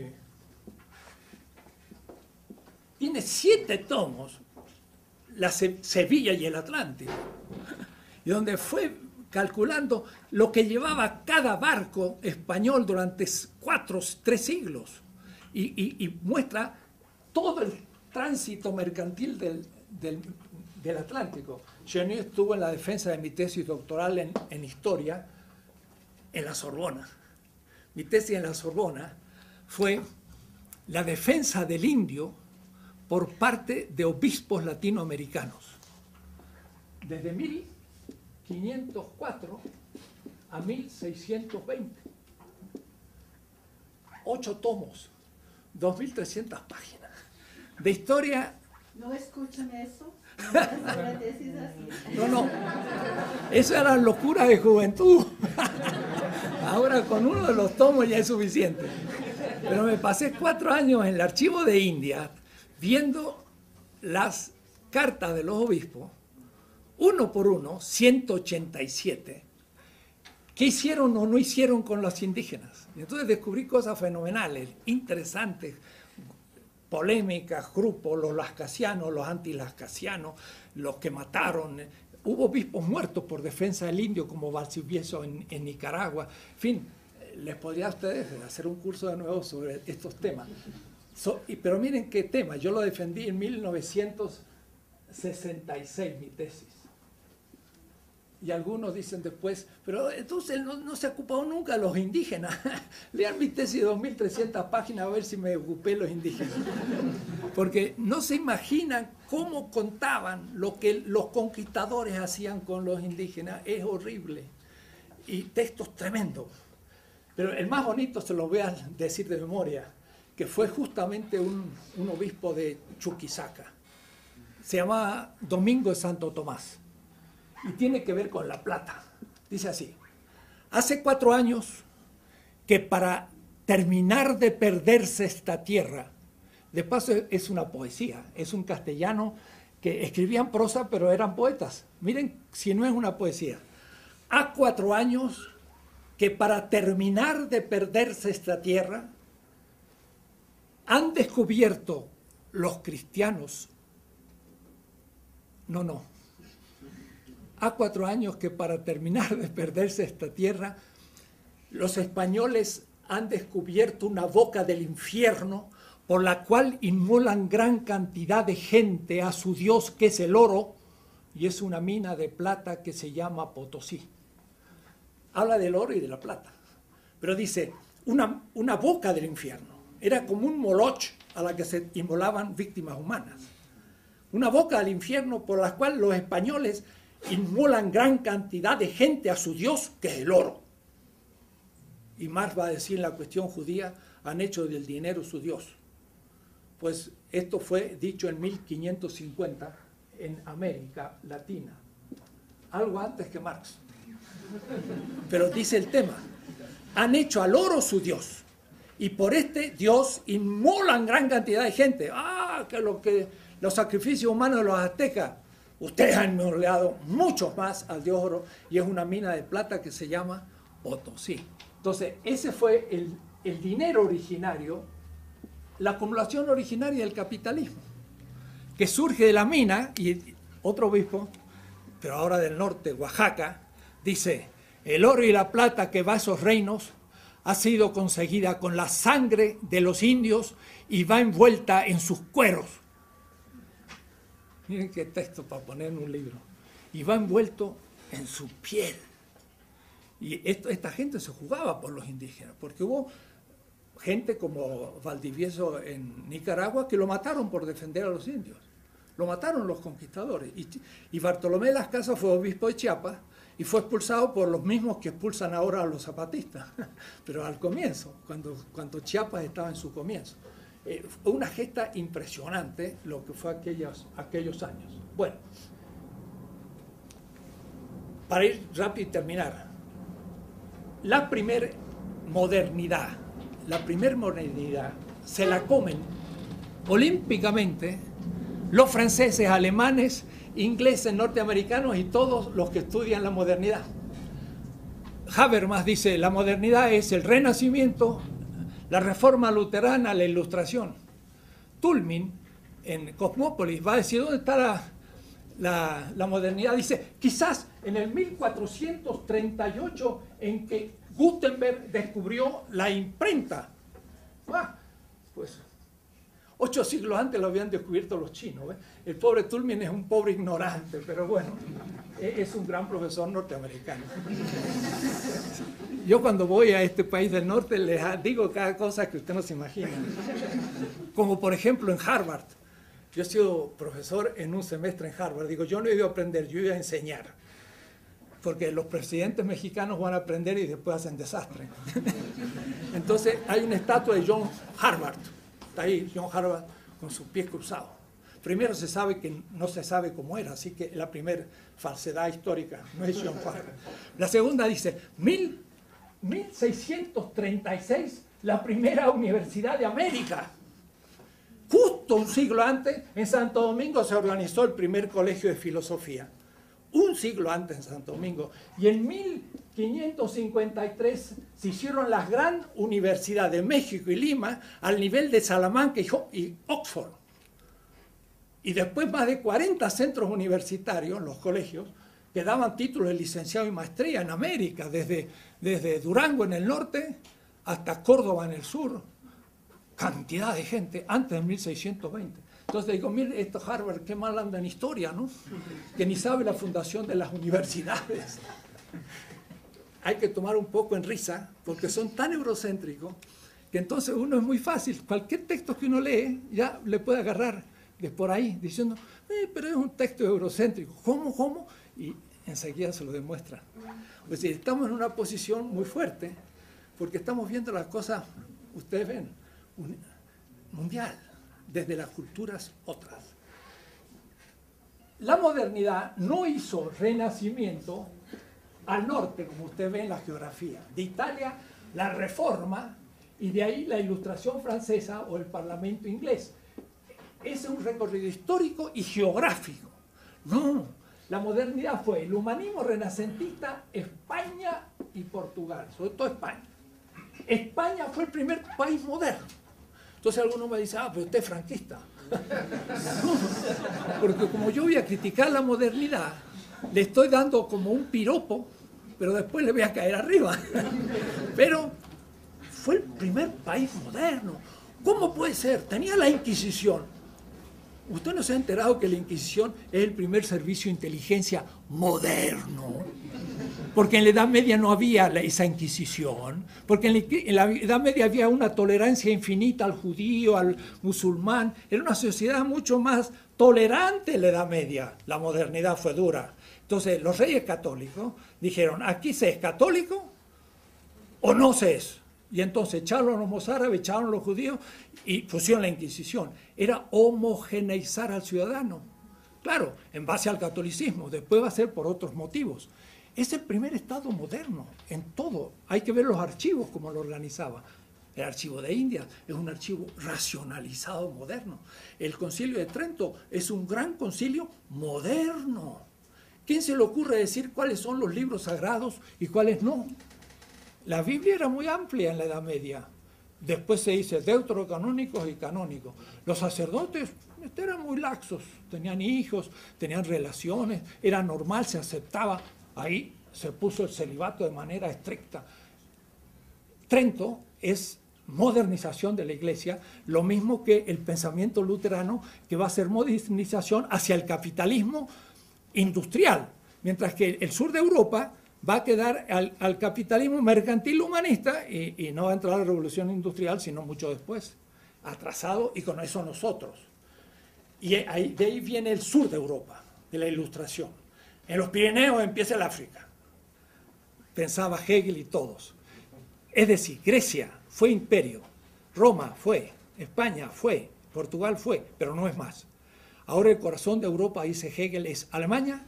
Tiene 7 tomos, la Sevilla y el Atlántico, y donde fue calculando lo que llevaba cada barco español durante 3 siglos. Y muestra todo el tránsito mercantil del Atlántico. Chenier estuvo en la defensa de mi tesis doctoral en historia en la Sorbona. Mi tesis en la Sorbona fue la defensa del indio por parte de obispos latinoamericanos. Desde 1504 a 1620. 8 tomos, 2.300 páginas de historia. ¿No escuchan eso? No, la tesis así. No, eso era locura de juventud. Ahora con uno de los tomos ya es suficiente. Pero me pasé 4 años en el archivo de India viendo las cartas de los obispos, uno por uno, 187, qué hicieron o no hicieron con los indígenas. Y entonces descubrí cosas fenomenales, interesantes, polémicas, grupos, los lascasianos, los antilascasianos, los que mataron. Hubo obispos muertos por defensa del indio, como Valdivieso en Nicaragua. En fin, les podría a ustedes hacer un curso de nuevo sobre estos temas. Pero miren qué tema, yo lo defendí en 1966, mi tesis. Y algunos dicen después, pero entonces no se ha ocupado nunca los indígenas. Lean mi tesis de 2.300 páginas a ver si me ocupé los indígenas. Porque no se imaginan cómo contaban lo que los conquistadores hacían con los indígenas. Es horrible. Y textos tremendos. Pero el más bonito se lo voy a decir de memoria, que fue justamente un obispo de Chuquisaca. Se llamaba Domingo de Santo Tomás. Y tiene que ver con La Plata. Dice así: hace 4 años que para terminar de perderse esta tierra, de paso es una poesía, es un castellano que escribían prosa pero eran poetas. Miren si no es una poesía. Ha 4 años que para terminar de perderse esta tierra han descubierto los cristianos. Ha 4 años que para terminar de perderse esta tierra, los españoles han descubierto una boca del infierno por la cual inmolan gran cantidad de gente a su Dios, que es el oro, y es una mina de plata que se llama Potosí. Habla del oro y de la plata, pero dice una boca del infierno. Era como un moloch a la que se inmolaban víctimas humanas. Una boca del infierno por la cual los españoles inmolan gran cantidad de gente a su Dios, que es el oro. Y más va a decir en la cuestión judía, han hecho del dinero su Dios. Pues esto fue dicho en 1550 en América Latina, algo antes que Marx. Pero dice el tema, han hecho al oro su Dios, y por este Dios inmolan gran cantidad de gente. Que los sacrificios humanos de los aztecas, ustedes han inmolado muchos más al Dios oro, y es una mina de plata que se llama Potosí. Entonces, ese fue el dinero originario, la acumulación originaria del capitalismo, que surge de la mina. Y otro obispo, pero ahora del norte, Oaxaca, dice, el oro y la plata que va a esos reinos ha sido conseguida con la sangre de los indios y va envuelta en sus cueros. Miren qué texto para poner en un libro. Y va envuelto en su piel. Y esta gente se jugaba por los indígenas, porque hubo gente como Valdivieso en Nicaragua que lo mataron por defender a los indios. Lo mataron los conquistadores. Y Bartolomé Las Casas fue obispo de Chiapas y fue expulsado por los mismos que expulsan ahora a los zapatistas. Pero al comienzo, cuando Chiapas estaba en su comienzo. Fue una gesta impresionante lo que fue aquellos años. Bueno, para ir rápido y terminar, la primer modernidad se la comen olímpicamente los franceses, alemanes, ingleses, norteamericanos y todos los que estudian la modernidad. Habermas dice, la modernidad es el Renacimiento, la Reforma Luterana, la Ilustración. Tulmin, en Cosmópolis, va a decir, ¿dónde está la modernidad? Dice, quizás en el 1438, en que Gutenberg descubrió la imprenta. Pues 8 siglos antes lo habían descubierto los chinos. ¿Ves? El pobre Toulmin es un pobre ignorante, pero bueno, es un gran profesor norteamericano. Yo cuando voy a este país del norte les digo cada cosa que usted no se imagina. Como por ejemplo en Harvard. Yo he sido profesor en un semestre en Harvard. Digo, yo no he ido a aprender, yo iba a enseñar. Porque los presidentes mexicanos van a aprender y después hacen desastre. Entonces hay una estatua de John Harvard. Está ahí John Harvard con sus pies cruzados. Primero se sabe que no se sabe cómo era, así que la primera falsedad histórica no es John Harvard. La segunda dice, 1636, la primera universidad de América. Justo un siglo antes, en Santo Domingo se organizó el primer colegio de filosofía. Un siglo antes en Santo Domingo. Y en 1553 se hicieron las gran universidades de México y Lima al nivel de Salamanca y Oxford. Y después más de 40 centros universitarios, los colegios, que daban títulos de licenciado y maestría en América, desde Durango en el norte hasta Córdoba en el sur. Cantidad de gente, antes de 1620. Entonces digo, mire, esto Harvard, qué mal anda en historia, ¿no? Que ni sabe la fundación de las universidades. Hay que tomar un poco en risa, porque son tan eurocéntricos, que entonces uno es muy fácil. Cualquier texto que uno lee, ya le puede agarrar de por ahí, diciendo, pero es un texto eurocéntrico. ¿Cómo? Y enseguida se lo demuestra. Es decir, estamos en una posición muy fuerte, porque estamos viendo las cosas, ustedes ven, mundial, desde las culturas otras. La modernidad no hizo renacimiento al norte, como usted ve en la geografía. De Italia, la Reforma, y de ahí la Ilustración francesa o el Parlamento inglés. Ese es un recorrido histórico y geográfico. No, la modernidad fue el humanismo renacentista, España y Portugal, sobre todo España. España fue el primer país moderno. Entonces alguno me dice, pero usted es franquista. No, porque como yo voy a criticar la modernidad, le estoy dando como un piropo, pero después le voy a caer arriba. Pero fue el primer país moderno. ¿Cómo puede ser? Tenía la Inquisición. ¿Usted no se ha enterado que la Inquisición es el primer servicio de inteligencia moderno? Porque en la Edad Media no había esa Inquisición, porque en la Edad Media había una tolerancia infinita al judío, al musulmán. Era una sociedad mucho más tolerante en la Edad Media. La modernidad fue dura. Entonces los reyes católicos dijeron, aquí se es católico o no se es. Y entonces echaron los mozárabes, echaron los judíos y pusieron la Inquisición. Era homogeneizar al ciudadano. Claro, en base al catolicismo, después va a ser por otros motivos. Es el primer Estado moderno en todo. Hay que ver los archivos, como lo organizaba. El archivo de India es un archivo racionalizado moderno. El Concilio de Trento es un gran concilio moderno. ¿Quién se le ocurre decir cuáles son los libros sagrados y cuáles no? La Biblia era muy amplia en la Edad Media. Después se dice deuterocanónicos y canónicos. Los sacerdotes eran muy laxos, tenían hijos, tenían relaciones, era normal, se aceptaba. Ahí se puso el celibato de manera estricta. Trento es modernización de la Iglesia, lo mismo que el pensamiento luterano, que va a ser modernización hacia el capitalismo industrial, mientras que el sur de Europa va a quedar al capitalismo mercantil humanista y no va a entrar a la revolución industrial sino mucho después, atrasado, y con eso nosotros. Y de ahí viene el sur de Europa, de la Ilustración. En los Pirineos empieza el África, pensaba Hegel y todos. Es decir, Grecia fue imperio, Roma fue, España fue, Portugal fue, pero no es más. Ahora el corazón de Europa, dice Hegel, es Alemania,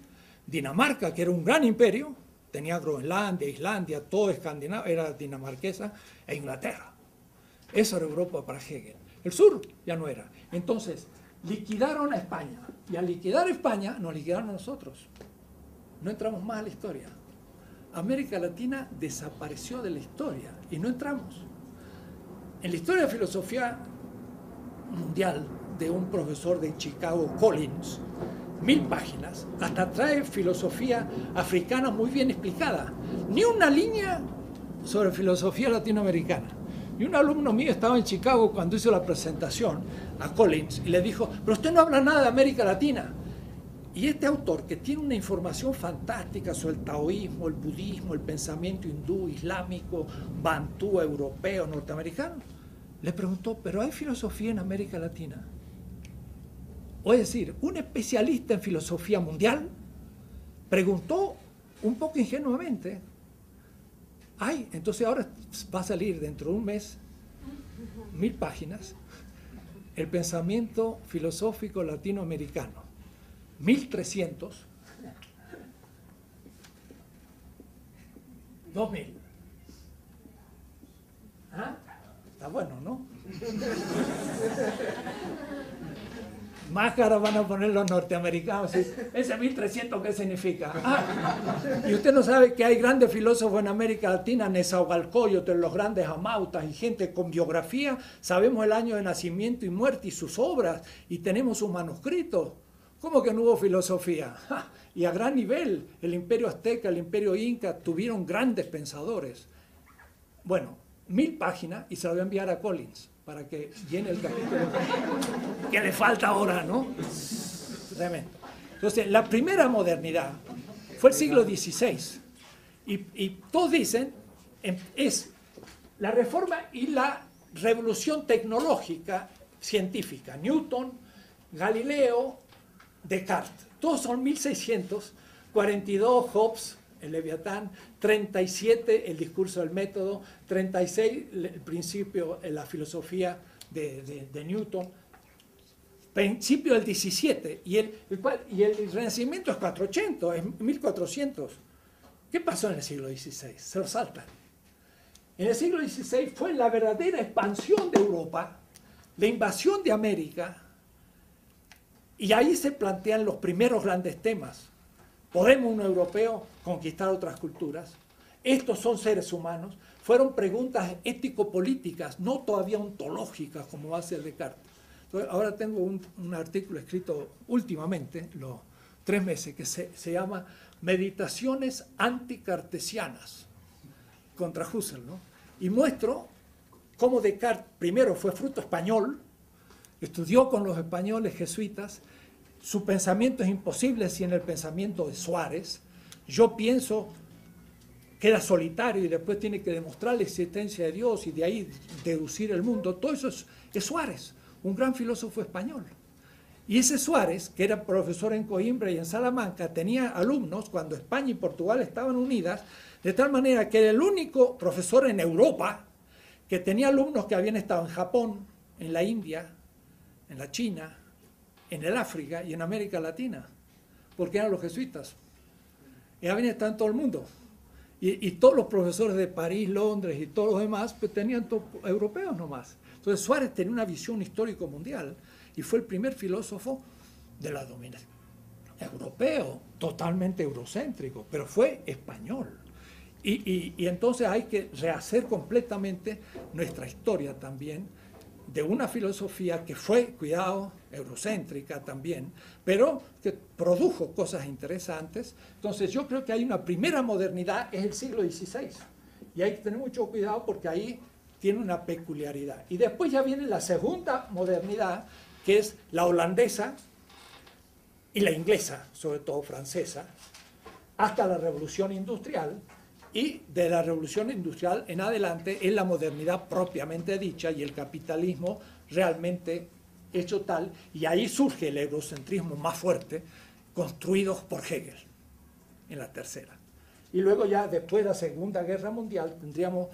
Dinamarca, que era un gran imperio, tenía Groenlandia, Islandia, todo Escandinavia, era dinamarquesa, e Inglaterra. Eso era Europa para Hegel. El sur ya no era. Entonces, liquidaron a España, y al liquidar a España, nos liquidaron a nosotros. No entramos más a la historia. América Latina desapareció de la historia y no entramos. En la historia de filosofía mundial de un profesor de Chicago, Collins, 1000 páginas, hasta trae filosofía africana muy bien explicada. Ni una línea sobre filosofía latinoamericana. Y un alumno mío estaba en Chicago cuando hizo la presentación a Collins y le dijo, pero usted no habla nada de América Latina. Y este autor, que tiene una información fantástica sobre el taoísmo, el budismo, el pensamiento hindú, islámico, bantú, europeo, norteamericano, le preguntó, ¿pero hay filosofía en América Latina? O es decir, un especialista en filosofía mundial preguntó un poco ingenuamente, ay, entonces ahora va a salir dentro de un mes, 1000 páginas, el pensamiento filosófico latinoamericano. 1300, 2000. ¿Ah? Está bueno, ¿no? Máscara van a poner los norteamericanos. ¿Ese 1300 qué significa? Ah, y usted no sabe que hay grandes filósofos en América Latina, Nezahualcóyotl, los grandes amautas y gente con biografía. Sabemos el año de nacimiento y muerte y sus obras y tenemos sus manuscritos. ¿Cómo que no hubo filosofía? ¡Ja! Y a gran nivel, el imperio azteca, el imperio inca tuvieron grandes pensadores. Bueno, 1000 páginas y se lo voy a enviar a Collins para que llene el capítulo que le falta ahora, ¿no? Tremendo. Entonces, la primera modernidad fue el siglo XVI y todos dicen es la reforma y la revolución tecnológica científica. Newton, Galileo, Descartes, todos son 1600, 42 Hobbes, el Leviatán, 37 el discurso del método, 36 el principio, la filosofía de Newton, principio del 17, y el Renacimiento es 400, es 1400. ¿Qué pasó en el siglo XVI? Se lo saltan. En el siglo XVI fue la verdadera expansión de Europa, la invasión de América. Y ahí se plantean los primeros grandes temas. ¿Podemos un europeo conquistar otras culturas? Estos son seres humanos. Fueron preguntas ético-políticas, no todavía ontológicas como va a ser Descartes. Entonces, ahora tengo un artículo escrito últimamente, los 3 meses, que se llama Meditaciones anticartesianas contra Husserl, ¿no? Y muestro cómo Descartes primero fue fruto español, estudió con los españoles jesuitas, su pensamiento es imposible sin el pensamiento de Suárez. Yo pienso que era solitario y después tiene que demostrar la existencia de Dios y de ahí deducir el mundo. Todo eso es Suárez, un gran filósofo español. Y ese Suárez, que era profesor en Coimbra y en Salamanca, tenía alumnos cuando España y Portugal estaban unidas, de tal manera que era el único profesor en Europa que tenía alumnos que habían estado en Japón, en la India, en la China, en el África y en América Latina, porque eran los jesuitas. Y habían estado en todo el mundo. Y todos los profesores de París, Londres y todos los demás, pues tenían europeos nomás. Entonces Suárez tenía una visión histórico mundial y fue el primer filósofo de la dominación. Europeo, totalmente eurocéntrico, pero fue español. Y entonces hay que rehacer completamente nuestra historia también, de una filosofía que fue, cuidado, eurocéntrica también, pero que produjo cosas interesantes. Entonces yo creo que hay una primera modernidad, es el siglo XVI, y hay que tener mucho cuidado porque ahí tiene una peculiaridad. Y después ya viene la segunda modernidad, que es la holandesa y la inglesa, sobre todo francesa, hasta la Revolución Industrial. Y de la revolución industrial en adelante es la modernidad propiamente dicha y el capitalismo realmente hecho tal, y ahí surge el eurocentrismo más fuerte, construidos por Hegel en la tercera. Y luego ya después de la Segunda Guerra Mundial tendríamos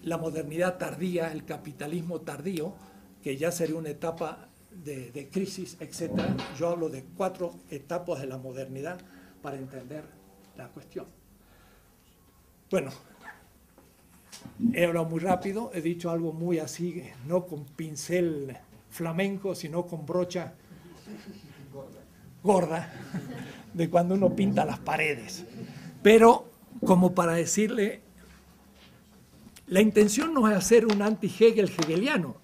la modernidad tardía, el capitalismo tardío, que ya sería una etapa de crisis, etc. Yo hablo de 4 etapas de la modernidad para entender la cuestión. Bueno, he hablado muy rápido, he dicho algo muy así, no con pincel flamenco, sino con brocha gorda, de cuando uno pinta las paredes. Pero, como para decirle, la intención no es hacer un anti-Hegel hegeliano,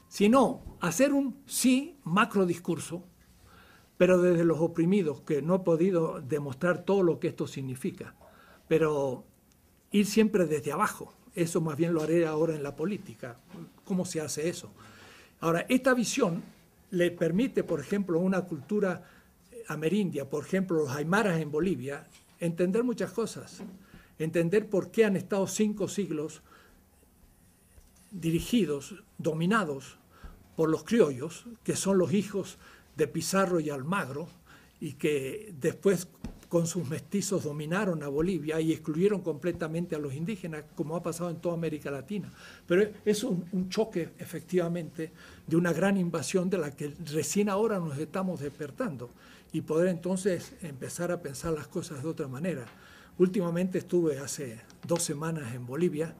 sino hacer un sí macrodiscurso, pero desde los oprimidos, que no he podido demostrar todo lo que esto significa, pero ir siempre desde abajo, Eso más bien lo haré ahora en la política. ¿Cómo se hace eso? Ahora, esta visión le permite, por ejemplo, a una cultura amerindia, por ejemplo, los aymaras en Bolivia, entender muchas cosas. Entender por qué han estado 5 siglos dirigidos, dominados por los criollos, que son los hijos de Pizarro y Almagro, y que después con sus mestizos dominaron a Bolivia y excluyeron completamente a los indígenas, como ha pasado en toda América Latina. Pero es un choque, efectivamente, de una gran invasión de la que recién ahora nos estamos despertando y poder entonces empezar a pensar las cosas de otra manera. Últimamente estuve hace 2 semanas en Bolivia.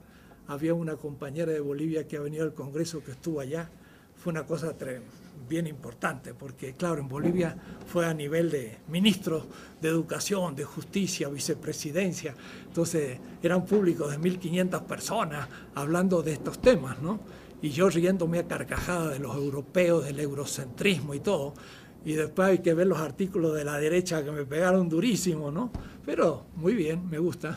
Había una compañera de Bolivia que ha venido al Congreso que estuvo allá. Fue una cosa bien importante, porque claro, en Bolivia fue a nivel de ministros de Educación, de Justicia, vicepresidencia. Entonces eran públicos de 1.500 personas hablando de estos temas, ¿no? Y yo riéndome a carcajadas de los europeos, del eurocentrismo y todo. Y después hay que ver los artículos de la derecha que me pegaron durísimo, ¿no? Pero muy bien, me gusta.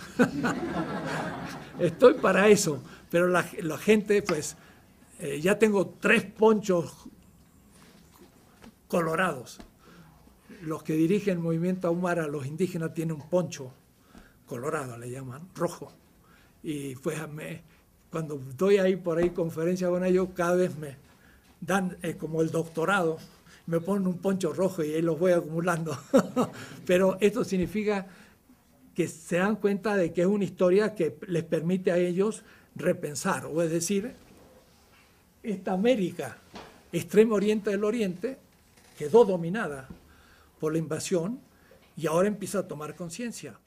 Estoy para eso. Pero la gente, pues, ya tengo 3 ponchos colorados. Los que dirigen el movimiento Aymara, los indígenas, tienen un poncho colorado, le llaman, rojo. Y pues cuando doy ahí por ahí conferencias con ellos, cada vez me dan como el doctorado, me ponen un poncho rojo y ahí los voy acumulando. Pero esto significa que se dan cuenta de que es una historia que les permite a ellos repensar, o es decir, esta América, extremo oriente del oriente, quedó dominada por la invasión y ahora empieza a tomar conciencia.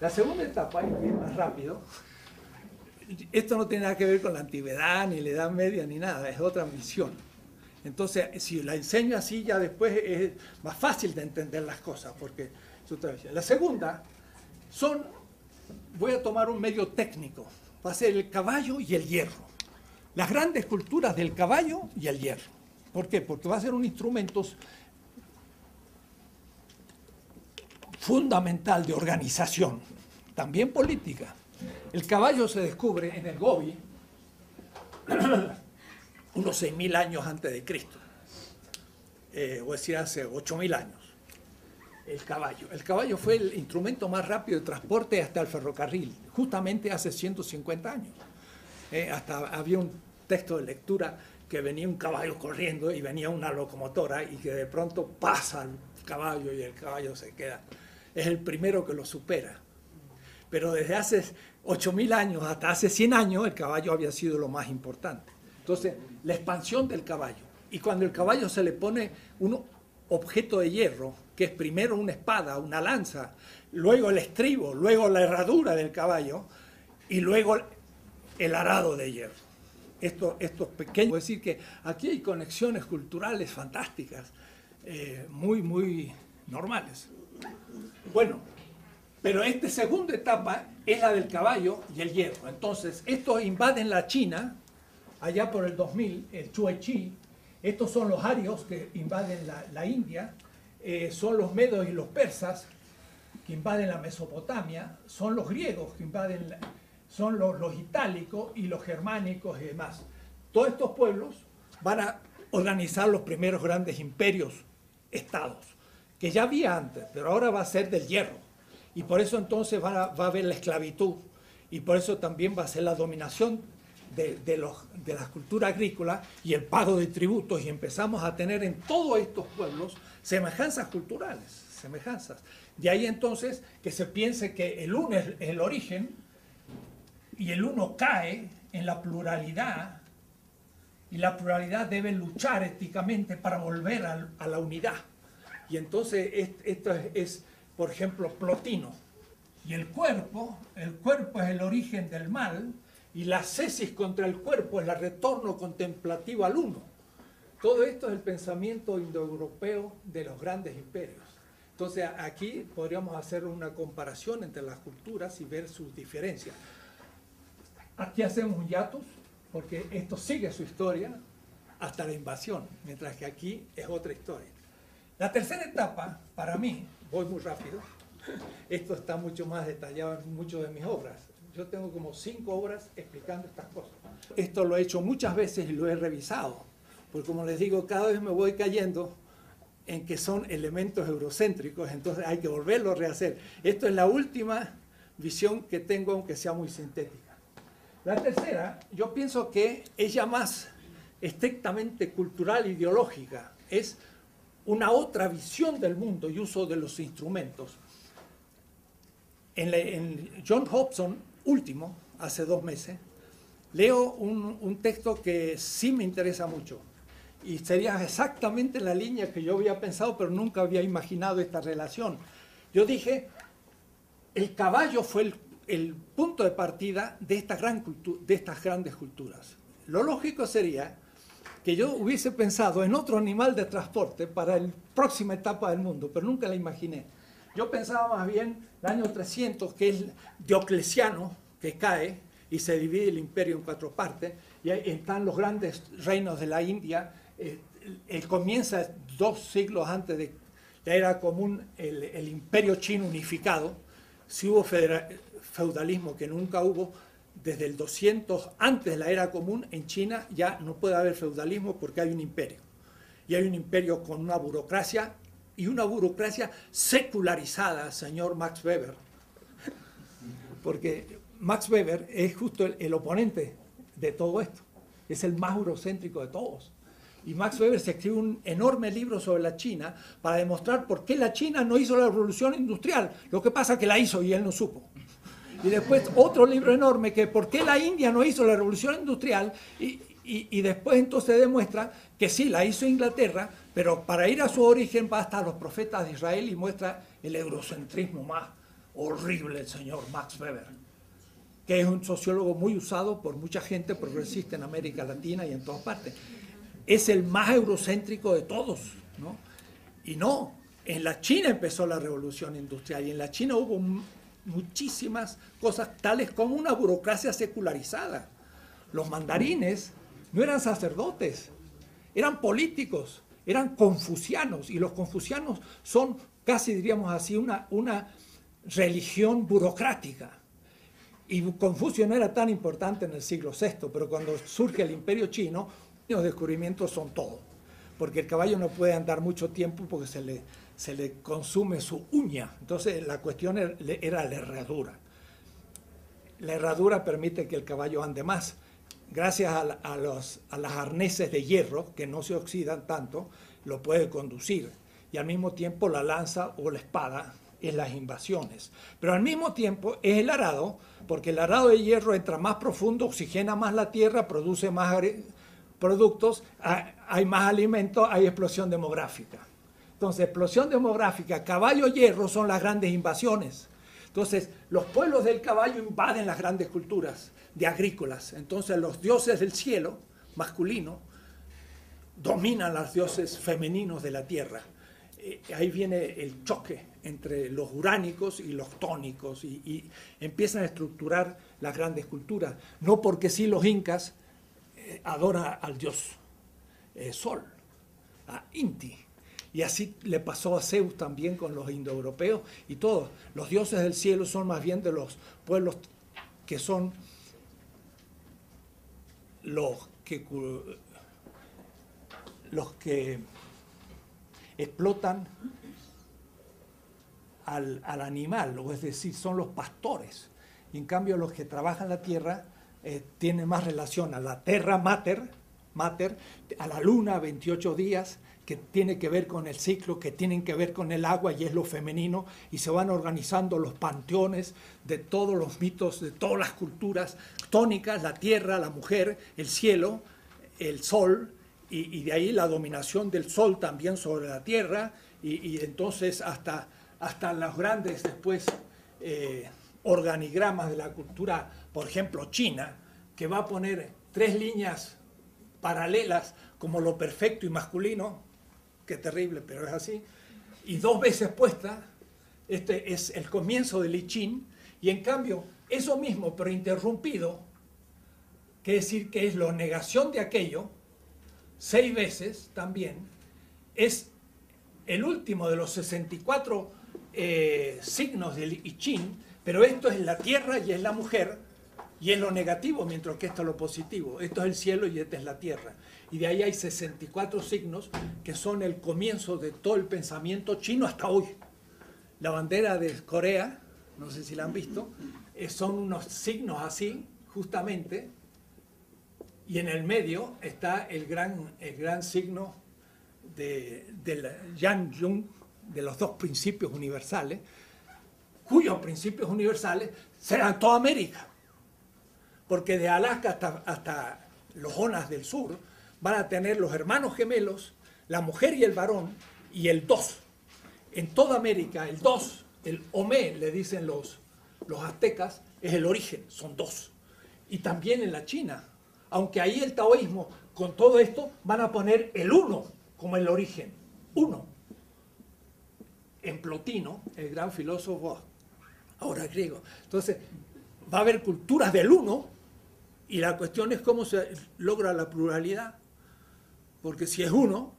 La segunda etapa, y voy más rápido, esto no tiene nada que ver con la antigüedad, ni la Edad Media, ni nada, es otra misión. Entonces, si la enseño así, ya después es más fácil de entender las cosas, porque es otra visión. La segunda voy a tomar un medio técnico, va a ser el caballo y el hierro. Las grandes culturas del caballo y el hierro. ¿Por qué? Porque va a ser un instrumento fundamental de organización, también política. El caballo se descubre en el Gobi unos 6.000 años antes de Cristo, o decir, hace 8.000 años. El caballo fue el instrumento más rápido de transporte hasta el ferrocarril, justamente hace 150 años. Hasta había un texto de lectura que venía un caballo corriendo y venía una locomotora y que de pronto pasa el caballo y el caballo se queda. Es el primero que lo supera. Pero desde hace 8.000 años hasta hace 100 años el caballo había sido lo más importante. Entonces, la expansión del caballo. Y cuando el caballo se le pone un objeto de hierro, que es primero una espada, una lanza, luego el estribo, luego la herradura del caballo y luego el arado de hierro. Esto es pequeño. Es decir, que aquí hay conexiones culturales fantásticas, muy normales. Bueno, pero esta segunda etapa es la del caballo y el hierro. Entonces, estos invaden la China, allá por el 2000, el Chuechi. Estos son los arios que invaden la India, son los medos y los persas que invaden la Mesopotamia, son los griegos que invaden, son los itálicos y los germánicos y demás. Todos estos pueblos van a organizar los primeros grandes imperios, estados, que ya había antes, pero ahora va a ser del hierro. Y por eso entonces va a haber la esclavitud, y por eso también va a ser la dominación de la cultura agrícola y el pago de tributos, y empezamos a tener en todos estos pueblos semejanzas culturales, semejanzas. De ahí entonces que se piense que el uno es el origen y el uno cae en la pluralidad, y la pluralidad debe luchar éticamente para volver a la unidad. Y entonces esto es, por ejemplo, Plotino. Y el cuerpo es el origen del mal, y la ascesis contra el cuerpo es el retorno contemplativo al uno. Todo esto es el pensamiento indoeuropeo de los grandes imperios. Entonces aquí podríamos hacer una comparación entre las culturas y ver sus diferencias. Aquí hacemos un hiatus, porque esto sigue su historia hasta la invasión, mientras que aquí es otra historia. La tercera etapa, para mí, voy muy rápido, esto está mucho más detallado en muchas de mis obras. Yo tengo como 5 obras explicando estas cosas. Esto lo he hecho muchas veces y lo he revisado, porque como les digo, cada vez me voy cayendo en que son elementos eurocéntricos, entonces hay que volverlo a rehacer. Esto es la última visión que tengo, aunque sea muy sintética. La tercera, yo pienso que es ya más estrictamente cultural, ideológica, es una otra visión del mundo y uso de los instrumentos. En John Hobson, último, hace 2 meses, leo un texto que sí me interesa mucho, y sería exactamente la línea que yo había pensado, pero nunca había imaginado esta relación. Yo dije, el caballo fue el punto de partida de estas grandes culturas. Lo lógico sería que yo hubiese pensado en otro animal de transporte para la próxima etapa del mundo, pero nunca la imaginé. Yo pensaba más bien el año 300, que es Diocleciano, que cae y se divide el imperio en 4 partes, y ahí están los grandes reinos de la India. Él comienza 2 siglos antes de la era común, el imperio chino unificado. Si hubo feudalismo, que nunca hubo, desde el 200, antes de la era común, en China ya no puede haber feudalismo porque hay un imperio. Y hay un imperio con una burocracia, y una burocracia secularizada, señor Max Weber. Porque Max Weber es justo el oponente de todo esto. Es el más eurocéntrico de todos. Y Max Weber se escribe un enorme libro sobre la China para demostrar por qué la China no hizo la revolución industrial. Lo que pasa es que la hizo y él no supo. Y después otro libro enorme que por qué la India no hizo la revolución industrial, y después entonces demuestra que sí, la hizo Inglaterra, pero para ir a su origen va hasta los profetas de Israel, y muestra el eurocentrismo más horrible del señor Max Weber, que es un sociólogo muy usado por mucha gente progresista en América Latina y en todas partes. Es el más eurocéntrico de todos, ¿no? Y no, en la China empezó la revolución industrial, y en la China hubo muchísimas cosas, tales como una burocracia secularizada. Los mandarines no eran sacerdotes, eran políticos, eran confucianos, y los confucianos son casi, diríamos así, una religión burocrática. Y Confucio no era tan importante en el siglo VI, pero cuando surge el imperio chino, los descubrimientos son todo, porque el caballo no puede andar mucho tiempo porque se le consume su uña. Entonces la cuestión era la herradura. La herradura permite que el caballo ande más. gracias a las arneses de hierro, que no se oxidan tanto, lo puede conducir. Y al mismo tiempo la lanza o la espada es las invasiones. Pero al mismo tiempo es el arado, porque el arado de hierro entra más profundo, oxigena más la tierra, produce más productos, hay más alimento, hay explosión demográfica. Entonces, explosión demográfica, caballo, hierro son las grandes invasiones. Entonces, los pueblos del caballo invaden las grandes culturas de agrícolas. Entonces, los dioses del cielo, masculino, dominan a los dioses femeninos de la tierra. Ahí viene el choque entre los uránicos y los tónicos y empiezan a estructurar las grandes culturas. No porque sí los incas adoran al dios Sol, a Inti. Y así le pasó a Zeus también con los indoeuropeos y todos. Los dioses del cielo son más bien de los pueblos que son los que explotan al animal, o es decir, son los pastores. Y en cambio los que trabajan la tierra tienen más relación a la terra mater, a la luna, 28 días, que tiene que ver con el ciclo, que tienen que ver con el agua y es lo femenino, y se van organizando los panteones de todos los mitos, de todas las culturas tónicas, la tierra, la mujer, el cielo, el sol, y de ahí la dominación del sol también sobre la tierra, y entonces hasta los grandes después organigramas de la cultura, por ejemplo China, que va a poner 3 líneas paralelas como lo perfecto y masculino, qué terrible, pero es así, y 2 veces puesta, este es el comienzo del I Ching, y en cambio eso mismo, pero interrumpido, quiere decir que es la negación de aquello, 6 veces también, es el último de los 64 signos del I Ching, pero esto es la tierra y es la mujer, y es lo negativo, mientras que esto es lo positivo. Esto es el cielo y esta es la tierra. Y de ahí hay 64 signos que son el comienzo de todo el pensamiento chino hasta hoy. La bandera de Corea, no sé si la han visto, son unos signos así, justamente, y en el medio está el gran signo del Yang-Jung, de los 2 principios universales, cuyos principios universales serán toda América. Porque de Alaska hasta los Jonas del Sur van a tener los hermanos gemelos, la mujer y el varón, y el 2. En toda América, el 2, el Omé, le dicen los aztecas, es el origen, son 2. Y también en la China, aunque ahí el taoísmo, con todo esto, van a poner el 1 como el origen, 1. En Plotino, el gran filósofo, ahora griego. Entonces, va a haber culturas del 1, y la cuestión es cómo se logra la pluralidad, porque si es 1,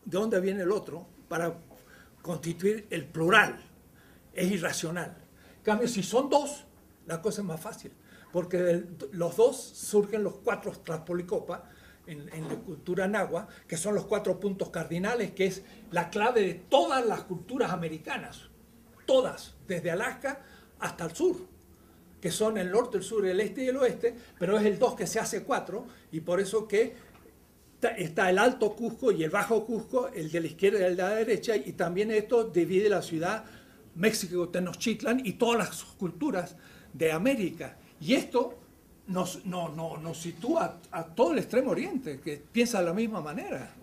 ¿de dónde viene el otro? Para constituir el plural, es irracional. En cambio, si son 2, la cosa es más fácil, porque de los 2 surgen los 4 Tlaxpolicopa en la cultura nahua, que son los 4 puntos cardinales, que es la clave de todas las culturas americanas, todas, desde Alaska hasta el sur, que son el norte, el sur, el este y el oeste, pero es el 2 que se hace 4, y por eso que está el Alto Cusco y el Bajo Cusco, el de la izquierda y el de la derecha, y también esto divide la ciudad México Tenochtitlan y todas las culturas de América. Y esto nos sitúa a todo el Extremo Oriente, que piensa de la misma manera.